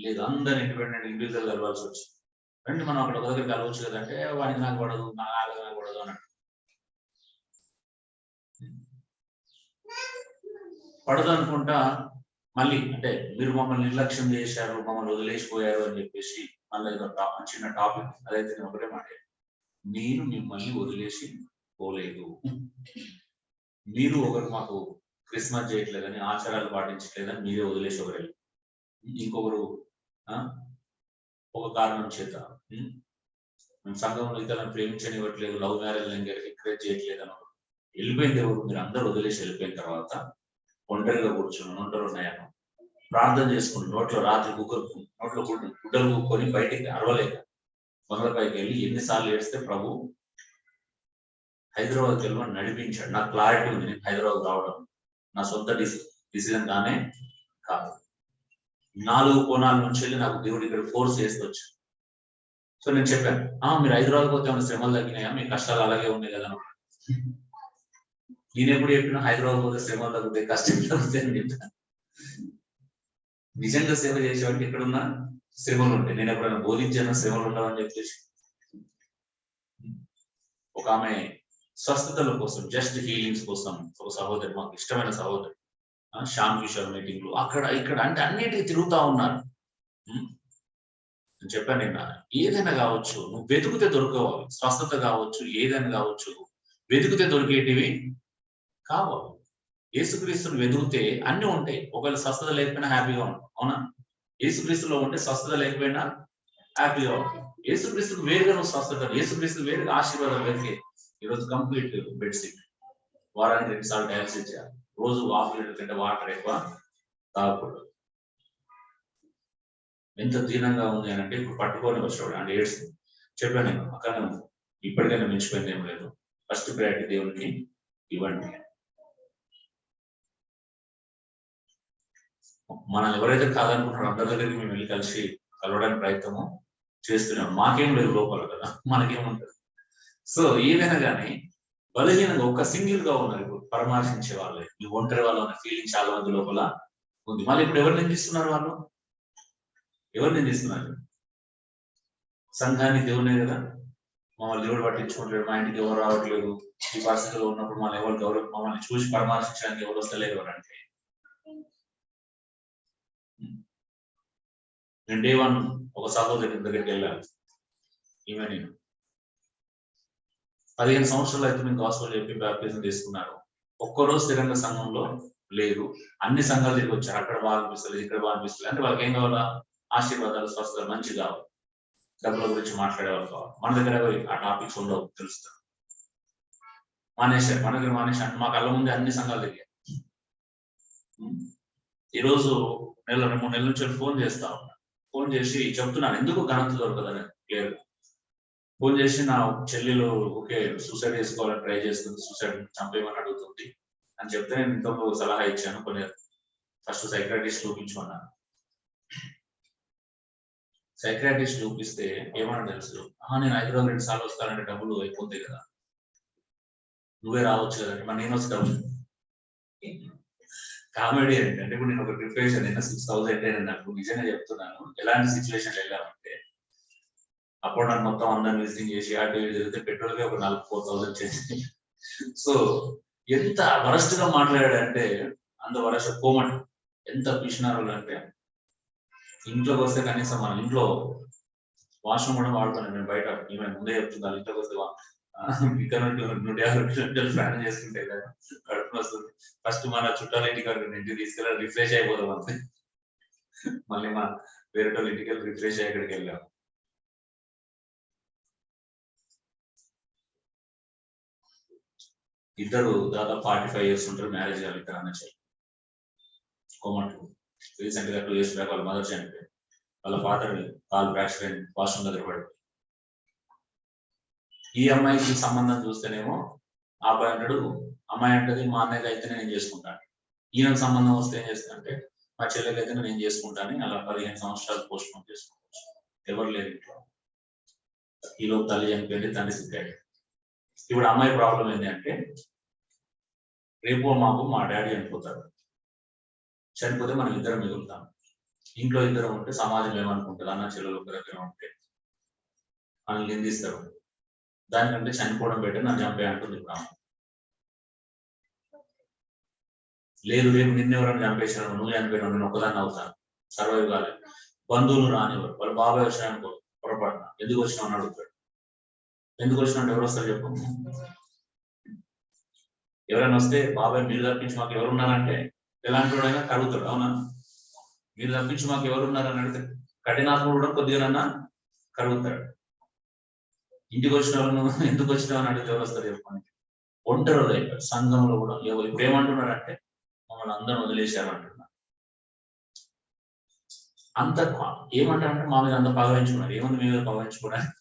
లేదు. అందరు ఇండిపెండెంట్ ఇండివిజువల్ కలవాల్సి వచ్చింది. రండి మనం అక్కడ ఒక దగ్గర కలవచ్చు కదంటే వాడికి నాకు పడదు, నాకు పడదు అన్నట్టు. పడదు అనుకుంటా మళ్ళీ అంటే మీరు మమ్మల్ని నిర్లక్ష్యం చేశారు, మమ్మల్ని వదిలేసిపోయారు అని చెప్పేసి మళ్ళీ ఏదో చిన్న టాపిక్. అదైతే నేను ఒకటే మాట, నేను మిమ్మల్ని వదిలేసి పోలేదు. మీరు ఒకరు మాకు క్రిస్మస్ చేయట్లేదని, ఆచారాలు పాటించట్లేదని మీరే వదిలేసి ఒకరు, ఇంకొకరు ఒక కారణం చేత సంఘంలో ఇతరులను ప్రేమించనివ్వట్లేదు, లవ్ మ్యారేజ్ ఎంకరేజ్ చేయట్లేదు అని వెళ్ళిపోయింది. ఎవరు? మీరు అందరూ వదిలేసి వెళ్ళిపోయిన తర్వాత ఒంటరిగా కూర్చుని ఒంటరి ఉన్నాయను ప్రార్థన చేసుకుని నోట్లో రాత్రి నోట్లో గుడ్డలు కూక్కొని బయటికి అరవలేక బంగ్లపైకి వెళ్ళి ఎన్నిసార్లు ఏడిస్తే ప్రభు హైదరాబాద్కి వెళ్ళమని నడిపించాడు. నాకు క్లారిటీ ఉంది, నేను హైదరాబాద్ రావడం నా సొంత డిసిజన్ గానే కాదు. 4 కోణాల నుంచి వెళ్ళి నాకు దేవుడు ఇక్కడ ఫోర్స్ చేస్తూ వచ్చాడు. సో నేను చెప్పాను, మీరు హైదరాబాద్ పోతే ఏమైనా శ్రమలు తగ్గినాయా, మీ కష్టాలు అలాగే ఉన్నాయి కదా. నేను ఎప్పుడు చెప్పినా హైదరాబాద్ పోతే శ్రమలు తగ్గుతాయి, కష్టం తగ్గుతాయి అని చెప్పాను. నిజంగా సేవ చేసేవాడికి ఎక్కడున్నా శ్రమలు ఉంటాయి. నేను ఎప్పుడైనా బోధించాను శ్రమలు ఉండవని చెప్పేసి. ఒక ఆమె స్వస్థతల కోసం, జస్ట్ హీలింగ్స్ కోసం ఒక సహోదరి, మాకు ఇష్టమైన సహోదరి, శ్యామ్ కిషోర్ మీటింగ్లు అక్కడ ఇక్కడ అంటే అన్నిటికీ తిరుగుతా ఉన్నారు. నేను చెప్పాను నిన్న, ఏదైనా కావచ్చు నువ్వు వెతుకుతే దొరకవాలి. స్వస్థత కావచ్చు, ఏదైనా కావచ్చు, వెతుకుతే దొరికేటివి కావాలి. యేసుక్రీస్తుని వెతుకుతే అన్ని ఉంటాయి. ఒకవేళ స్వస్థత లేకపోయినా హ్యాపీగా ఉంటాం, అవునా? యేసుక్రీస్తులో ఉంటే స్వస్థత లేకపోయినా హ్యాపీగా ఉంటాం. యేసుక్రీస్తుకు వేరుగా నువ్వు స్వస్థత, యేసుక్రీస్తు వేరుగా ఆశీర్వాదం వెతికి ఈరోజు కంప్లీట్ బెడ్ సిట్, వారానికి 2 సార్లు డయాలసిస్ చేయాలి, రోజు 1/2 లీటర్ కంటే వాటర్ ఎక్కువ తాగకూడదు. ఎంత దీనంగా ఉంది అని అంటే ఇప్పుడు పట్టుకొని వచ్చాడు అంటే ఏడ్స్. చెప్పాను నేను, అక్కడ ఇప్పటికైనా మించిపోయింది ఏం లేదు. ఫస్ట్ ప్రయారిటీ దేవునికి ఇవ్వండి. మనం ఎవరైతే కాదనుకుంటున్నారో అందరి దగ్గరికి మేము వెళ్ళి కలిసి కలవడానికి ప్రయత్నము చేస్తున్నాం. మాకేం లేదు లోపల కదా, మనకేముంటుంది. సో ఏదైనా కానీ బలహీనంగా ఒక సింగిల్ గా ఉన్నారు ఇప్పుడు పరామర్శించే వాళ్ళే. ఈ ఒంటరి వాళ్ళ ఫీలింగ్ చాలా మంది లోపల ఉంది. మళ్ళీ ఇప్పుడు ఎవరు నిందిస్తున్నారు? వాళ్ళు ఎవరు నిందిస్తున్నారు? సంఘాన్ని, దేవునే కదా. మమ్మల్ని దేవుడు పట్టించుకుంటాడు, మా ఇంటికి ఎవరు రావట్లేదు, ఈ పరిస్థితిలో ఉన్నప్పుడు మళ్ళీ ఎవరు గౌరవ మమ్మల్ని చూసి పరామర్శించడానికి ఎవరు వస్తలేరు ఎవరంటే. నేను డే 1 ఒక సహోదరి దగ్గరికి వెళ్ళాను. ఈమె నేను 15 సంవత్సరాలు అయితే మేము గాస్పెల్ చెప్పి బాప్టిజం తీసుకున్నారు. ఒక్కరోజు స్థిరంగా సంఘంలో లేదు. అన్ని సంఘాలు తిరిగి వచ్చారు. అక్కడ బాగా అనిపిస్తలేదు, ఇక్కడ బాగా అనిపిస్తలేదు. అంటే వాళ్ళకి ఏం కావాలా? ఆశీర్వాదాలు, స్వస్థతలు మంచి కావాలి, డబ్బుల గురించి మాట్లాడేవాళ్ళు కావాలి. మన దగ్గర ఆ టాపిక్స్ ఉండవు, తెలుస్తాం. మానేశారు, మన దగ్గర మానేశారు. మా కళ్ళ ముందే అన్ని సంఘాలు తిరిగాయి. ఈరోజు 2-3 నెలల నుంచి ఫోన్ చేస్తా ఉన్నా. ఫోన్ చేసి చెప్తున్నాను ఎందుకు ఘనత దొరకదని క్లియర్. ఫోన్ చేసి నా చెల్లెలు ఓకే సూసైడ్ చేసుకోవాలని ట్రై చేస్తుంది, సూసైడ్ చంపేయమని అడుగుతుంది అని చెప్తే నేను ఇంతకు సలహా ఇచ్చాను. కొన్ని ఫస్ట్ సైక్రాటిస్ట్ చూపించుకున్నాను. సైక్రాటిస్ట్ చూపిస్తే ఏమన్నా తెలుసు, నేను హైదరాబాద్ 2 సార్లు వస్తానంటే డబ్బులు అయిపోతాయి కదా, నువ్వే రావచ్చు కదంటే మరి నేను వస్తాను. కామెడీ ఏంటంటే ఇప్పుడు నేను ఒక ప్రిపరేషన్ నిన్న 6,000 అంటే నాకు నిజంగా చెప్తున్నాను. ఎలాంటి సిచ్యువేషన్ వెళ్ళామంటే అప్పుడు నాకు మొత్తం అందరిని విజిటింగ్ చేసి అటు ఇటు తిరిగితే పెట్రోల్కి ఒక 4,000 చేసి. సో ఎంత వరస్ట్ గా మాట్లాడాడంటే అంత వరస్ట్ కోమట్, ఎంత పిచ్చినారులు అంటే ఇంట్లోకి వస్తే కనీసం మన ఇంట్లో వాష్రూమ్ కూడా వాడుతాను నేను. బయట ఈమె ముందే చెప్తున్నాను, ఇంట్లోకి వస్తే ఇక్కడ 150 కిలోమీటర్లు ప్రయాణం చేసుకుంటే కదా కడుపు వస్తుంది. ఫస్ట్ మన చుట్టాల ఇంటికి ఇంటికి తీసుకెళ్ళి రిఫ్రెష్ అయిపోతాం అంతే. మళ్ళీ మన వేరే వాళ్ళ ఇంటికి వెళ్ళి రిఫ్రెష్ అయ్యి ఇక్కడికి వెళ్ళాం. ఇద్దరు దాదాపు 45 years ఉంటారు, మ్యారేజ్ కావాలి. ఇద్దరు అన్న చెల్లి కోమట్లు. రీసెంట్ గా 2 years బ్యాక్ వాళ్ళ మదర్ చనిపోయింది. వాళ్ళ ఫాదర్ కాల్ ఫ్రాక్చర్ అయింది, వాష్రూమ్ దగ్గర పడిపోయింది. ఈ అమ్మాయికి సంబంధం చూస్తేనేమో ఆ అబ్బాయి అంటాడు, అమ్మాయి అంటది మా అన్నయ్యకి అయితే నేను చేసుకుంటాను. ఈయనకు సంబంధం వస్తే ఏం చేస్తానంటే మా చెల్లెకి అయితే నేను చేసుకుంటాను. అలా 15 సంవత్సరాలు పోస్ట్ పోన్ చేసుకోవచ్చు. ఎవరు లేరు ఇంట్లో. ఈలోపు తల్లి చనిపోయింది, తండ్రి సిగ్గాడు. ఇప్పుడు అమ్మాయి ప్రాబ్లం ఏంటి అంటే రేపు మాకు మా డాడీ చనిపోతాడు, చనిపోతే మనం ఇద్దరం మిగులుతాం. ఇంట్లో ఇద్దరం ఉంటే సమాజం ఏమనుకుంటుంది, అన్న చెల్లెలు ఒక దగ్గర ఉంటే మనల్ని నిందిస్తారు. దానికంటే చనిపోవడం బెటర్, నన్ను చంపే అంటుంది ఇప్పుడు. లేదు రేపు నిన్నెవరైనా చంపేశాను, నువ్వు చనిపోయినా నేను ఒక్కదాన్ని అవుతాను, సర్వైవ్ కాలేదు. బంధువులు రానివ్వరు. వాళ్ళ బాబాయ్ వచ్చినాయనుకో పొరపాటున ఎందుకు వచ్చినావు అని అడుగుతాడు. ఎందుకు వచ్చినా ఎవరు వస్తారు చెప్పు? ఎవరైనా వస్తే బాబాయ్ మీరు తప్పించి మాకు ఎవరున్నారంటే ఎలాంటి వాడైనా కడుగుతాడు, అవునా? మీరు తప్పించి మాకు ఎవరున్నారని అడిగితే కఠినాత్ముడు కూడా కొద్దిగానన్నా కడుగుతాడు. ఇంటికి వచ్చిన వాళ్ళను ఎందుకు వచ్చినావు అని అడిగితే ఎవరు వస్తారు చెప్పండి? ఒంటరి అయిపోయారు. సంఘంలో కూడా ఇప్పుడు ఏమంటున్నారంటే మమ్మల్ని అందరూ వదిలేశారు అంటున్నారు. అంత ఏమంటారంటే మా మీద అంత పగవించుకున్నారు. ఏముంది మీ మీద పగవించుకోవడానికి?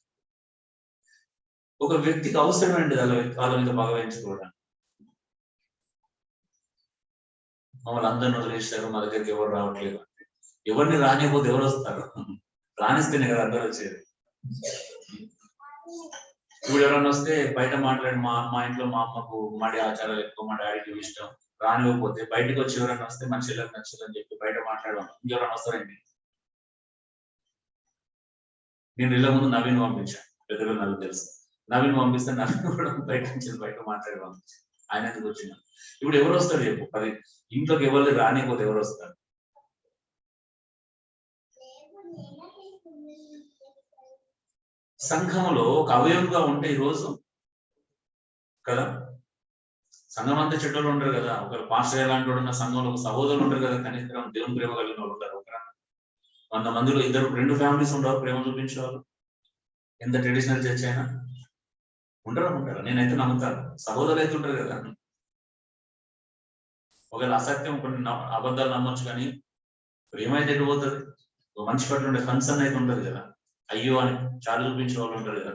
ఒక వ్యక్తికి అవసరమేంటి వాళ్ళ మీద పగవించుకోవడానికి? మమ్మల్ని అందరిని వదిలేశారు, మా దగ్గరికి ఎవరు రావట్లేదు అంటే ఎవరిని రానిపోతే ఎవరు వస్తారు? రాణిస్తేనే కదా అందరూ వచ్చేది. ఇప్పుడు ఎవరన్నా వస్తే బయట మాట్లాడి మా ఇంట్లో మా అమ్మకు మడి ఆచారాలు ఎక్కువ, మా డాడీకి ఇష్టం, రానివ్వకపోతే బయటకు వచ్చి ఎవరైనా వస్తే మన చెల్లెకి నచ్చదని చెప్పి బయట మాట్లాడడం. ఇంకెవరైనా వస్తారండి? నేను ఇళ్ళ ముందు నవీన్ పంపించాను, పెద్దగా నాకు తెలుసు. నవీన్ పంపిస్తే నవీన్ కూడా బయట మాట్లాడి పంపించాను. ఆయన ఎందుకు వచ్చిన ఇప్పుడు ఎవరు వస్తారు చెప్పు? అది ఇంట్లోకి ఎవరు రానిపోతే ఎవరు వస్తారు? సంఘంలో ఒక అవయవంగా ఉంటే ఈరోజు కదా, సంఘం అంతా చెడ్డలు ఉంటారు కదా, ఒక పాస్టర్ ఎలాంటి వాడు ఉన్న సంఘంలో ఒక సహోదరులు ఉంటారు కదా, కనీసం దేవుని ప్రేమ కలిగిన వాళ్ళు ఉంటారు. ఒక 100 మందిలో 2 ఫ్యామిలీస్ ఉండవు ప్రేమ చూపించేవాళ్ళు, ఎంత ట్రెడిషనల్ చర్చ్ అయినా ఉంటారా? నేనైతే నమ్ముతాను, సహోదరులు అయితే ఉంటారు కదా. ఒకవేళ అసత్యం కొన్ని అబద్ధాలు నమ్మొచ్చు, కానీ ప్రేమ అయితే ఎడిపోతుంది. ఒక మనిషి పట్ల ఉండే కన్సర్న్ అయితే ఉంటుంది కదా, అయ్యో అని చాలు చూపించే వాళ్ళు ఉంటారు కదా.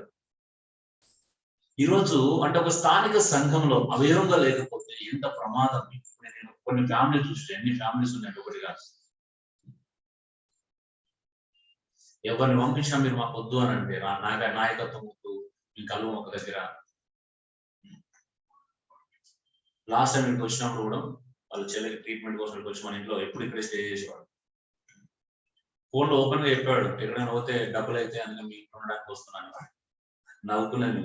ఈరోజు అంటే ఒక స్థానిక సంఘంలో అవయవంగా లేకపోతే ఎంత ప్రమాదం. నేను కొన్ని ఫ్యామిలీ చూస్తే, ఎన్ని ఫ్యామిలీస్ ఉన్నాయంటే ఒకటి కాదు. ఎవరిని పంపించినా మీరు మాకు వద్దు అని అంటే నాయకత్వం వద్దు, మీ కలువ ఒక దగ్గర. లాస్ట్ టైం ఇంటికి వచ్చినప్పుడు కూడా వాళ్ళు చెల్లెకి ట్రీట్మెంట్ కోసం వచ్చి మన ఇంట్లో ఎప్పుడు ఇక్కడే స్టే చేసేవాడు. ఫోన్లో ఓపెన్ గా చెప్పాడు, ఎక్కడైనా పోతే డబ్బులు అయితే అందుకే మీ ఇంట్లో ఉండడానికి వస్తున్నాను. నవ్వుకున్నాను.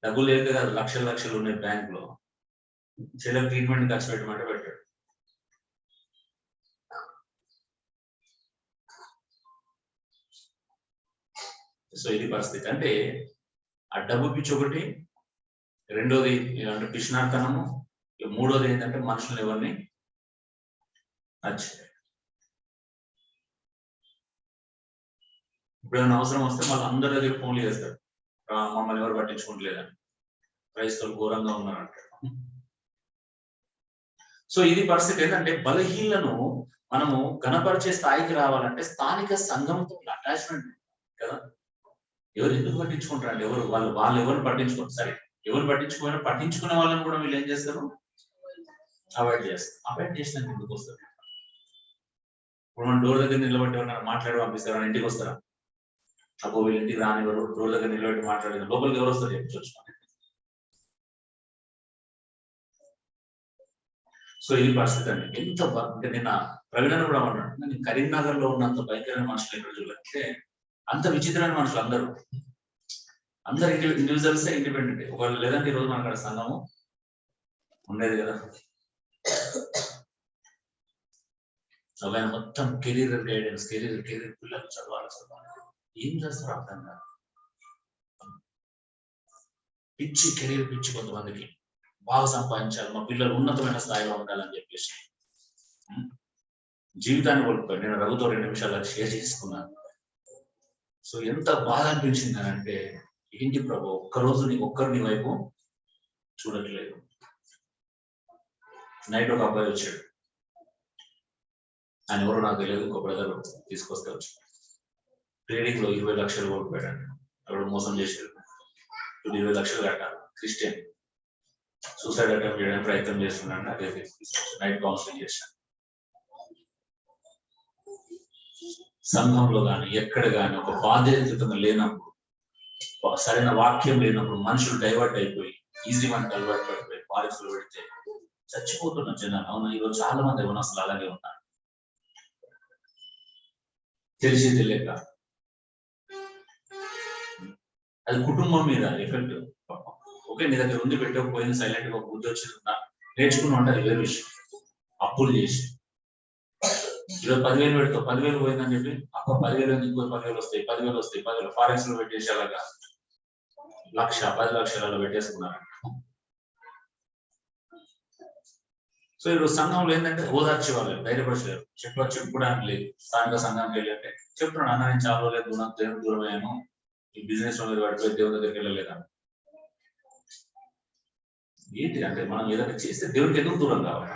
డబ్బులు లేదు కదా, లక్షలు ఉన్నాయి బ్యాంక్ లో, చెల్లెకి ట్రీట్మెంట్ ఖర్చు పెట్టమంటే పెట్టాడు. సో ఇది పరిస్థితి. అంటే ఆ డబ్బు పిచ్చి ఒకటి, రెండోది అంటే పిచ్చినార్తనము, మూడోది ఏంటంటే మనుషులు ఎవరిని నచ్చలేదు. ఇప్పుడు ఏమైనా అవసరం వస్తే మళ్ళీ అందరి దగ్గర ఫోన్లు చేస్తారు, మమ్మల్ని ఎవరు పట్టించుకోవట్లేదని, క్రైస్తవులు ఘోరంగా ఉన్నారంటారు. సో ఇది పరిస్థితి. ఏంటంటే బలహీనలను మనము గణపరిచే స్థాయికి రావాలంటే స్థానిక సంఘంతో అటాచ్మెంట్ కదా. ఎవరు ఎందుకు పట్టించుకుంటారండి? వాళ్ళు ఎవరు పట్టించుకోరు. సరే, ఎవరు పట్టించుకునే వాళ్ళని కూడా వీళ్ళు ఏం చేస్తారు? అవాయిడ్ చేస్తారు. అవాయిడ్ చేసినాక ఎందుకు వస్తారు? ఇప్పుడు మనం డోర్ దగ్గర నిలబట్టి మాట్లాడి పంపిస్తారా? ఇంటికి వస్తారా? అబ్బో వీళ్ళు ఇంటికి రానివ్వరు, డోర్ దగ్గర నిలబెట్టి మాట్లాడేది, లోపలికి ఎవరు వస్తారు చెప్పచ్చు. సో ఈ పరిస్థితి అండి. ఎంత అంటే నిన్న ప్రవీణ కూడా అన్నాడు, నేను కరీంనగర్ లో ఉన్నంత భయంకరమైన మనుషులు ఎక్కడ చూడాలంటే, అంత విచిత్రమైన మనుషులు అందరు ఇండివిజువల్సే, ఇండిపెండెంట్. ఒకవేళ లేదంటే ఈరోజు మన అక్కడ సంఘము ఉండేది కదా. ఒక మొత్తం కెరీర్ గైడెన్స్, కెరీర్ పిల్లలు చదవాలి. ఏం చేస్తారు అర్థం కాదు. కెరీర్ పిచ్చి కొంతమందికి, బాగా సంపాదించాలి, మా పిల్లలు ఉన్నతమైన స్థాయిలో ఉండాలని చెప్పేసి జీవితాన్ని కోల్పోయారు. నేను రఘుతో 2 నిమిషాలు షేర్ చేసుకున్నాను. సో ఎంత బాధ అనిపించింది అంటే, ఏంటి ప్రభు, ఒక్కరోజు నీ వైపు చూడట్లేదు. నైట్ ఒక అబ్బాయి వచ్చాడు, ఆయన ఎవరో నాకు తెలియదు, ఇంకో బ్రదర్ తీసుకొస్తే వచ్చాడు. ట్రేడింగ్ లో 20 లక్షలు కోల్పోయాడు. అక్కడ మోసం చేశాడు. 20 లక్షలు కట్టాలి. క్రిస్టియన్ సూసైడ్ అటెంప్ట్ చేయడానికి ప్రయత్నం చేస్తున్నాడు. అదే నైట్ కౌన్సిలింగ్ చేశాను. సంఘంలో కానీ ఎక్కడ కానీ ఒక బాధ్యత లేనప్పుడు, సరైన వాక్యం లేనప్పుడు మనుషులు డైవర్ట్ అయిపోయి ఈజీ మనకి అలవాటు పడిపోయి ఫారెస్ట్ లో పెడితే చచ్చిపోతున్న జనాలు. అవునా, ఈరోజు చాలా మంది యవనస్తులు అలాగే ఉన్నారు. తెలిసి తెలియక అది కుటుంబం మీద ఎఫెక్ట్. ఓకే, నీ దగ్గర ఉంది, పెట్టకపోయింది, సైలెంట్ గా బుద్ధి వచ్చిందా నేర్చుకుని ఉంటుంది, వేరే విషయం. అప్పులు చేసి ఈరోజు 10,000 పెడతావు, 10,000 పోయిందని చెప్పి అప్పుడు 10,000 ఇంకో 10,000 వస్తాయి, 10,000 వస్తాయి, 10,000 ఫారెన్స్ లో పెట్టేసి అలాగా 10 లక్షలలో పెట్టేసుకున్నారు. సో ఈరోజు సంఘంలో ఏంటంటే ఓదార్చి వాళ్ళు ధైర్యపరచలేరు, చెప్పుకోవడానికి లేదు. స్థానిక సంఘానికి వెళ్ళి అంటే చెప్తున్నాను, అన్న నేను చాలా రోజులు దేవుని దూరం అయ్యాను, ఈ బిజినెస్ లో మీద పడిపోయి దేవుని దగ్గరికి వెళ్ళలేదా. ఏంటి అంటే మనం ఏదైనా చేస్తే దేవునికి ఎందుకు దూరం కావాలి?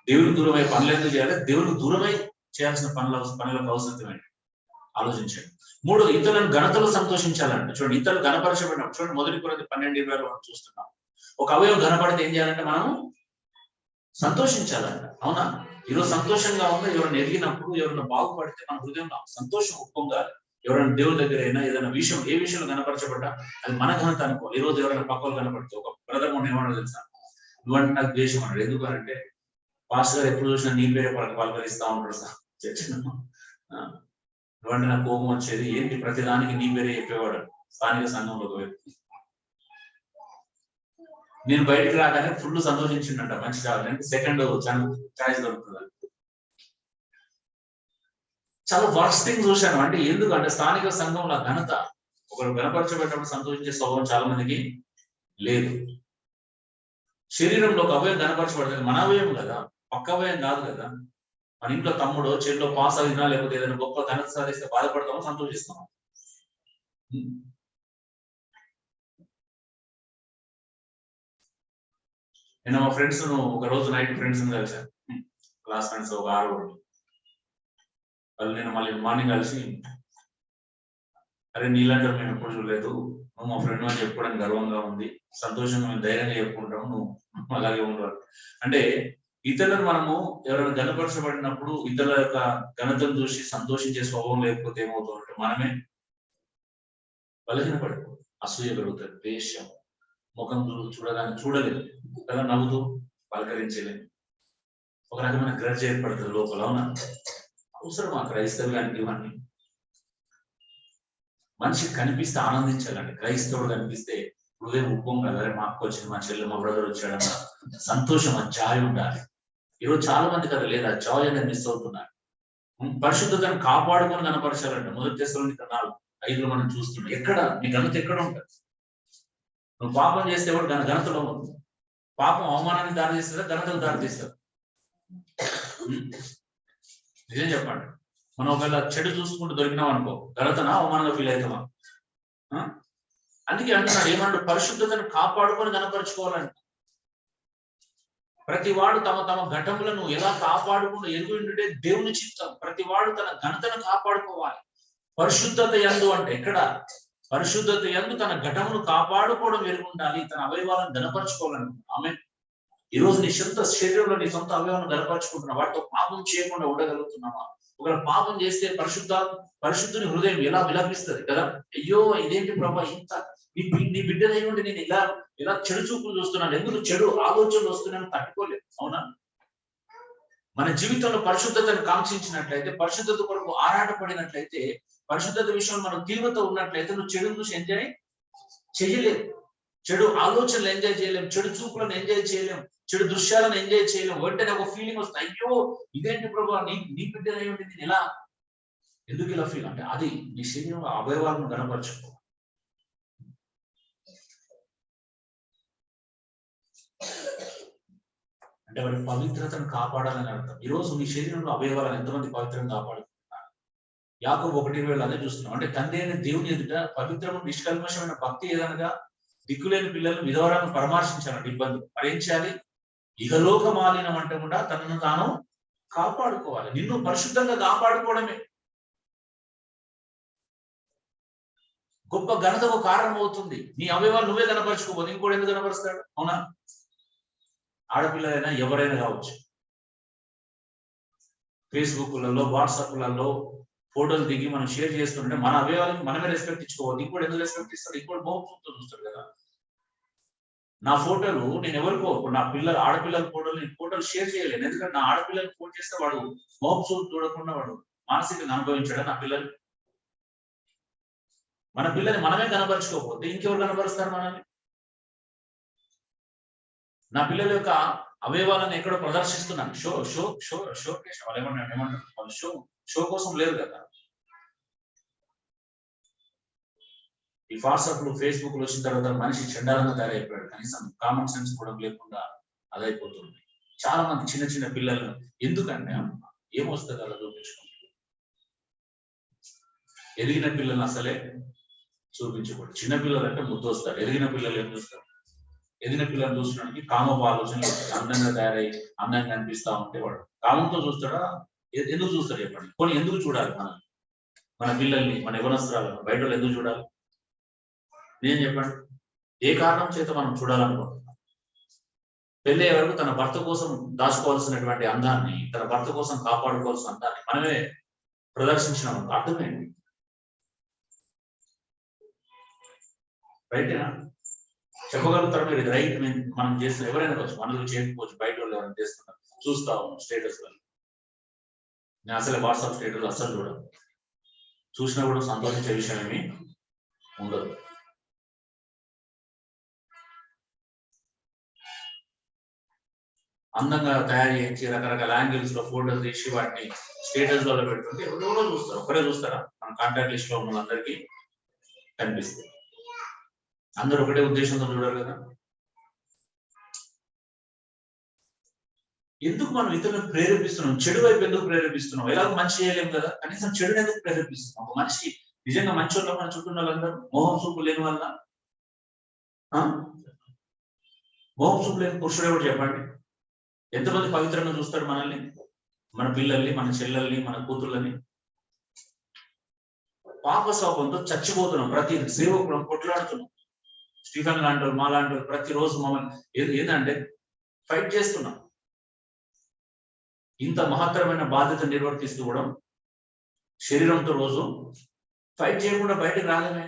దేవునికి దూరమై పనులు ఎందుకు చేయాలి? దేవునికి దూరమై చేయాల్సిన పనులకు అవసరం ఏంటి ఆలోచించండి. 3, ఇతరులను ఘనతలు సంతోషించాలంటే. చూడండి, ఇతరులు ఘనపరచబడినప్పుడు, చూడండి మొదటి కొరింథీ 12:20 మనం చూస్తున్నాం. ఒక అవయవం ఘనపడితే ఏం చేయాలంటే మనం సంతోషించాలంట. అవునా, ఈరోజు సంతోషంగా ఉందా? ఎవరైనా ఎదిగినప్పుడు, ఎవరైనా బాగుపడితే మన హృదయంలో సంతోషం ఉప్పొంగాలి. ఎవరైనా దేవుడి దగ్గర అయినా ఏదైనా విషయం, ఏ విషయంలో కనపరచబడ్డా అది మన ఘనత అనుకో. ఈ రోజు ఎవరైనా పక్కలు కనపడితే, ఒక బ్రదర్ మొన్న ఏమన్నా తెలుసా, నువ్వంటే నాకు ద్వేషం అన్నాడు. ఎందుకంటే పాస్టర్ గారు ఎప్పుడు చూసినా నీ పేరే పలకరిస్తా ఉంటాడు సార్ చర్చలో. నువ్వంటే నాకు కోపం వచ్చేది, ఏంటి ప్రతిదానికి నీ పేరే చెప్పేవాడు స్థానిక సంఘంలో ఒక వ్యక్తి. నేను బయటకు రాగానే ఫుల్ సంతోషించిండంట, మంచి రావాలంటే సెకండ్ ఛాయిస్ దొరుకుతుంది. చాలా వర్స్ట్ థింగ్ చూశాను. అంటే ఎందుకంటే స్థానిక సంఘంలో ఘనత, ఒకరు గణపరచబెట్టడం సంతోషించే స్వభావం చాలా మందికి లేదు. శరీరంలో ఒక అవయం గణపరచబడుతుంది, మన అవయం కదా, పక్క అవయం కాదు కదా. మన ఇంట్లో తమ్ముడు చెల్లో పాస్ అయినా లేకపోతే ఏదైనా గొప్ప ఘనత సాధిస్తే బాధపడతామో సంతోషిస్తాము. నేను మా ఫ్రెండ్స్ ఒక రోజు నైట్ ఫ్రెండ్స్ కలిసాను, క్లాస్ ఫ్రెండ్స్ ఒక 6 వాళ్ళు. నేను మళ్ళీ మార్నింగ్ కలిసి, అరే నీలాంటి మేము ఎప్పుడు చూడలేదు, నువ్వు మా ఫ్రెండ్ అని చెప్పుకోవడానికి గర్వంగా ఉంది, సంతోషంగా మేము ధైర్యంగా చెప్పుకుంటాము, నువ్వు అలాగే ఉండవు. అంటే ఇతరులను మనము ఎవరైనా గణపరచబడినప్పుడు ఇతరుల యొక్క ఘనతను చూసి సంతోషించే స్వభావం లేకపోతే ఏమవుతుందంటే మనమే బలహీనపడిపో, అసూయ కలుగుతుంది, ద్వేషం, ముఖం చూడగానే చూడలేదు కదా, నవ్వుతూ పలకరించలేదు, ఒక రకమైన గ్రడ్జ్ ఏర్పడుతుంది లోపల. అవునా? అవసరం ఆ క్రైస్తవ్యానికి ఇవన్నీ. మనిషి కనిపిస్తే ఆనందించాలండి. క్రైస్తవుడు కనిపిస్తే హృదయం ఉప్పం కదా, మా అక్క వచ్చింది, మా చెల్లి, మా బ్రదర్ వచ్చాడన్న సంతోషం, ఆ జాయ్ ఉండాలి. ఈరోజు చాలా మంది కదా లేదు, ఆ జాయ్ అనేది మిస్ అవుతున్నారు. పరిశుద్ధతను కాపాడుకొని కనపరచాలంట. 1 తెస్సలోనికైయులు 4:5 మనం చూస్తున్నాం. ఎక్కడ నీ ఘనత ఎక్కడ ఉంటుంది? నువ్వు పాపం చేస్తే కూడా ఘనతలో ఉంది. పాపం అవమానాన్ని దారి తీస్తుందా, ఘనతను దారి తీస్తుంది? నిజం చెప్పండి. మనం ఒకవేళ చెడు చూసుకుంటూ దొరికినాం అనుకో, ఘనతనా అవమానంగా ఫీల్ అవుతామా? అందుకే అంటున్నాడు, ఏమన్నాడు, పరిశుద్ధతను కాపాడుకొని కనపరుచుకోవాలంట. ప్రతి వాడు తమ తమ ఘటములను ఎలా కాపాడుకుంటూ ఎరుగుంటే దేవుని చిత్తం. ప్రతి వాడు తన ఘనతను కాపాడుకోవాలి. పరిశుద్ధత యందు అంటే ఎక్కడ? పరిశుద్ధత యందు తన ఘటమును కాపాడుకోవడం ఎరుగుండాలి, తన అవయవాలను గణపరచుకోవాలనుకుంటున్నాం. ఆమె ఈరోజు నీ సొంత శరీరంలో నీ సొంత అవయవాలను గణపరచుకుంటున్నావు, వాటితో పాపం చేయకుండా ఉండగలుగుతున్నావా? ఒకవేళ పాపం చేస్తే పరిశుద్ధుని హృదయం ఎలా విలపిస్తుంది కదా, అయ్యో ఇదేంటి ప్రభా, ఇంత నీ బిడ్డలై ఉండి నేను ఇలా చెడు చూపులు చూస్తున్నాను, ఎందుకు చెడు ఆలోచనలు వస్తున్నాను, తట్టుకోలేదు. అవునా? మన జీవితంలో పరిశుద్ధతను కాంక్షించినట్లయితే, పరిశుద్ధత కొరకు ఆరాటపడినట్లయితే, పరిశుద్ధత విషయంలో మనం తీవ్రత ఉన్నట్లయితే నువ్వు చెడును చూసి ఎంజాయ్ చేయలేవు, చెడు ఆలోచనలు ఎంజాయ్ చేయలేము, చెడు చూపులను ఎంజాయ్ చేయలేము, చెడు దృశ్యాలను ఎంజాయ్ చేయలేము. వెంటనే ఒక ఫీలింగ్ వస్తుంది, అయ్యో ఇదేంటి ప్రభా, నీ బిడ్డలై ఉండి నేను ఎలా, ఎందుకు ఇలా ఫీల్ అంటే అది నీ శరీరంలో అవయవాలను గణపరచుకో. అంటే వాడి పవిత్రతను కాపాడాలని అర్థం. ఈరోజు నీ శరీరంలో అవయవాలను ఎంతమంది పవిత్రంగా కాపాడుకుంటున్నారు? యాకోబు 1:20 అదే చూస్తున్నాం. అంటే తండ్రి అయిన దేవుని ఎదుట పవిత్రము నిష్కల్మషమైన భక్తి ఏదనగా దిక్కులేని పిల్లలను విధవరాలను పరామర్శించాలంటే ఇబ్బంది ఏం చేయాలి? ఇహలోక మాలినం అంటే కూడా తనను తాను కాపాడుకోవాలి. నిన్ను పరిశుద్ధంగా కాపాడుకోవడమే గొప్ప ఘనతకు కారణం అవుతుంది. నీ అవయవాలు నువ్వే కనపరచుకోబోదు, ఇంకోటి ఎందుకు కనపరుస్తాడు? అవునా? ఆడపిల్లలైనా ఎవరైనా కావచ్చు, ఫేస్బుక్లలో వాట్సాప్లలో ఫోటోలు దిగి మనం షేర్ చేస్తుంటే మన అవయవాలకు మనమే రెస్పెక్ట్ ఇచ్చుకోవద్దు, ఇంకోటి ఎందుకు రెస్పెక్ట్ ఇస్తాడు? ఇంకోటి మోపుతో చూస్తాడు కదా. నా ఫోటోలు నేను ఎవరికో, నా ఆడపిల్లల ఫోటోలు షేర్ చేయలేను, ఎందుకంటే నా ఆడపిల్లలకు ఫోన్ చేస్తే వాడు మోపు చూడకుండా వాడు మానసికంగా అనుభవించాడు. మన పిల్లని మనమే కనపరుచుకోకపోతే ఇంకెవరు కనపరుస్తారు మనల్ని? నా పిల్లల యొక్క అవయవాలను ఎక్కడో ప్రదర్శిస్తున్నాను, షో కేసు వాళ్ళు ఏమంటారు, వాళ్ళు షో కోసం లేదు కదా. ఈ వాట్సాప్లు, ఫేస్బుక్లు వచ్చిన తర్వాత మనిషి చెండాలంగా తయారైపోయాడు. కనీసం కామన్ సెన్స్ కూడా లేకుండా అదైపోతుంది. చాలా మంది చిన్న చిన్న పిల్లలు ఎందుకంటే ఏమొస్తుంది అలా చూపించుకుంటారు. ఎదిగిన పిల్లలు అసలే చూపించకూడదు. చిన్న పిల్లలు అంటే ముద్దు వస్తారు, ఎదిగిన పిల్లలు ఏం చూస్తారు? ఎదిగిన పిల్లలు చూసడానికి కామపు ఆలోచనలు, అందంగా తయారై అందంగా అనిపిస్తా ఉంటే వాడు కామంతో చూస్తాడా? ఎందుకు చూస్తాడు చెప్పండి? కొన్ని ఎందుకు చూడాలి? మన పిల్లల్ని, మన యవనస్త్రాలను బయట ఎందుకు చూడాలి? నేను చెప్పండి, ఏ కారణం చేత మనం చూడాలనుకుంటున్నాం? పెళ్ళే వరకు తన భర్త కోసం దాచుకోవాల్సినటువంటి అందాన్ని, తన భర్త కోసం కాపాడుకోవాల్సిన అందాన్ని మనమే ప్రదర్శించినాం. అర్థమేంటి? రైటేనా? చెప్పగలుగుతారు మీరు? ఇది రైట్ మనం చేస్తాం, ఎవరైనా కావచ్చు, మనకు చేయకపోవచ్చు, బయట వాళ్ళు ఎవరైనా చేస్తున్నారు చూస్తా ఉన్నాం స్టేటస్ లో. నేను అసలు వాట్సాప్ స్టేటస్ అస్సలు చూడను, చూసినా కూడా సంతోషించే విషయం ఏమి ఉండదు. అందంగా తయారు చేయించి రకరకాల యాంగిల్స్ లో ఫోటోలు తీసి వాటిని స్టేటస్ లో పెడుతుంటే ఎవరో చూస్తారు, ఒకరే చూస్తారా? మన కాంటాక్ట్ లిస్ట్ లో ఉన్న వాళ్ళందరికీ కనిపిస్తుంది. అందరూ ఒకటే ఉద్దేశంతో చూడరు కదా. ఎందుకు మనం ఇతరులను ప్రేరేపిస్తున్నాం? చెడు వైపు ఎందుకు ప్రేరేపిస్తున్నాం? ఎలాగో మంచి చేయలేము కదా, కనీసం చెడుని ఎందుకు ప్రేరేపిస్తున్నాం? ఒక మనిషి నిజంగా మంచి వాళ్ళ మన చుట్టూ వాళ్ళందరూ మోహం చూపు లేని వల్ల, మోహం చూపు లేని పురుషుడు ఎవరు చెప్పండి? ఎంతమంది పవిత్రంగా చూస్తాడు మనల్ని, మన పిల్లల్ని, మన చెల్లెల్ని, మన కూతుర్లని? పాప స్వభావంతో చచ్చిపోతున్నాం, ప్రతి సేవకులం కొట్లాడుతున్నాం. స్టీఫెన్ లాంటి వాళ్ళు, మా లాంటి వాళ్ళు ప్రతిరోజు మమ్మల్ని ఏంటంటే ఫైట్ చేస్తున్నాం. ఇంత మహత్తరమైన బాధ్యత నిర్వర్తిస్తూ కూడా శరీరంతో రోజు ఫైట్ చేయకుండా బయటకు రాలేమే.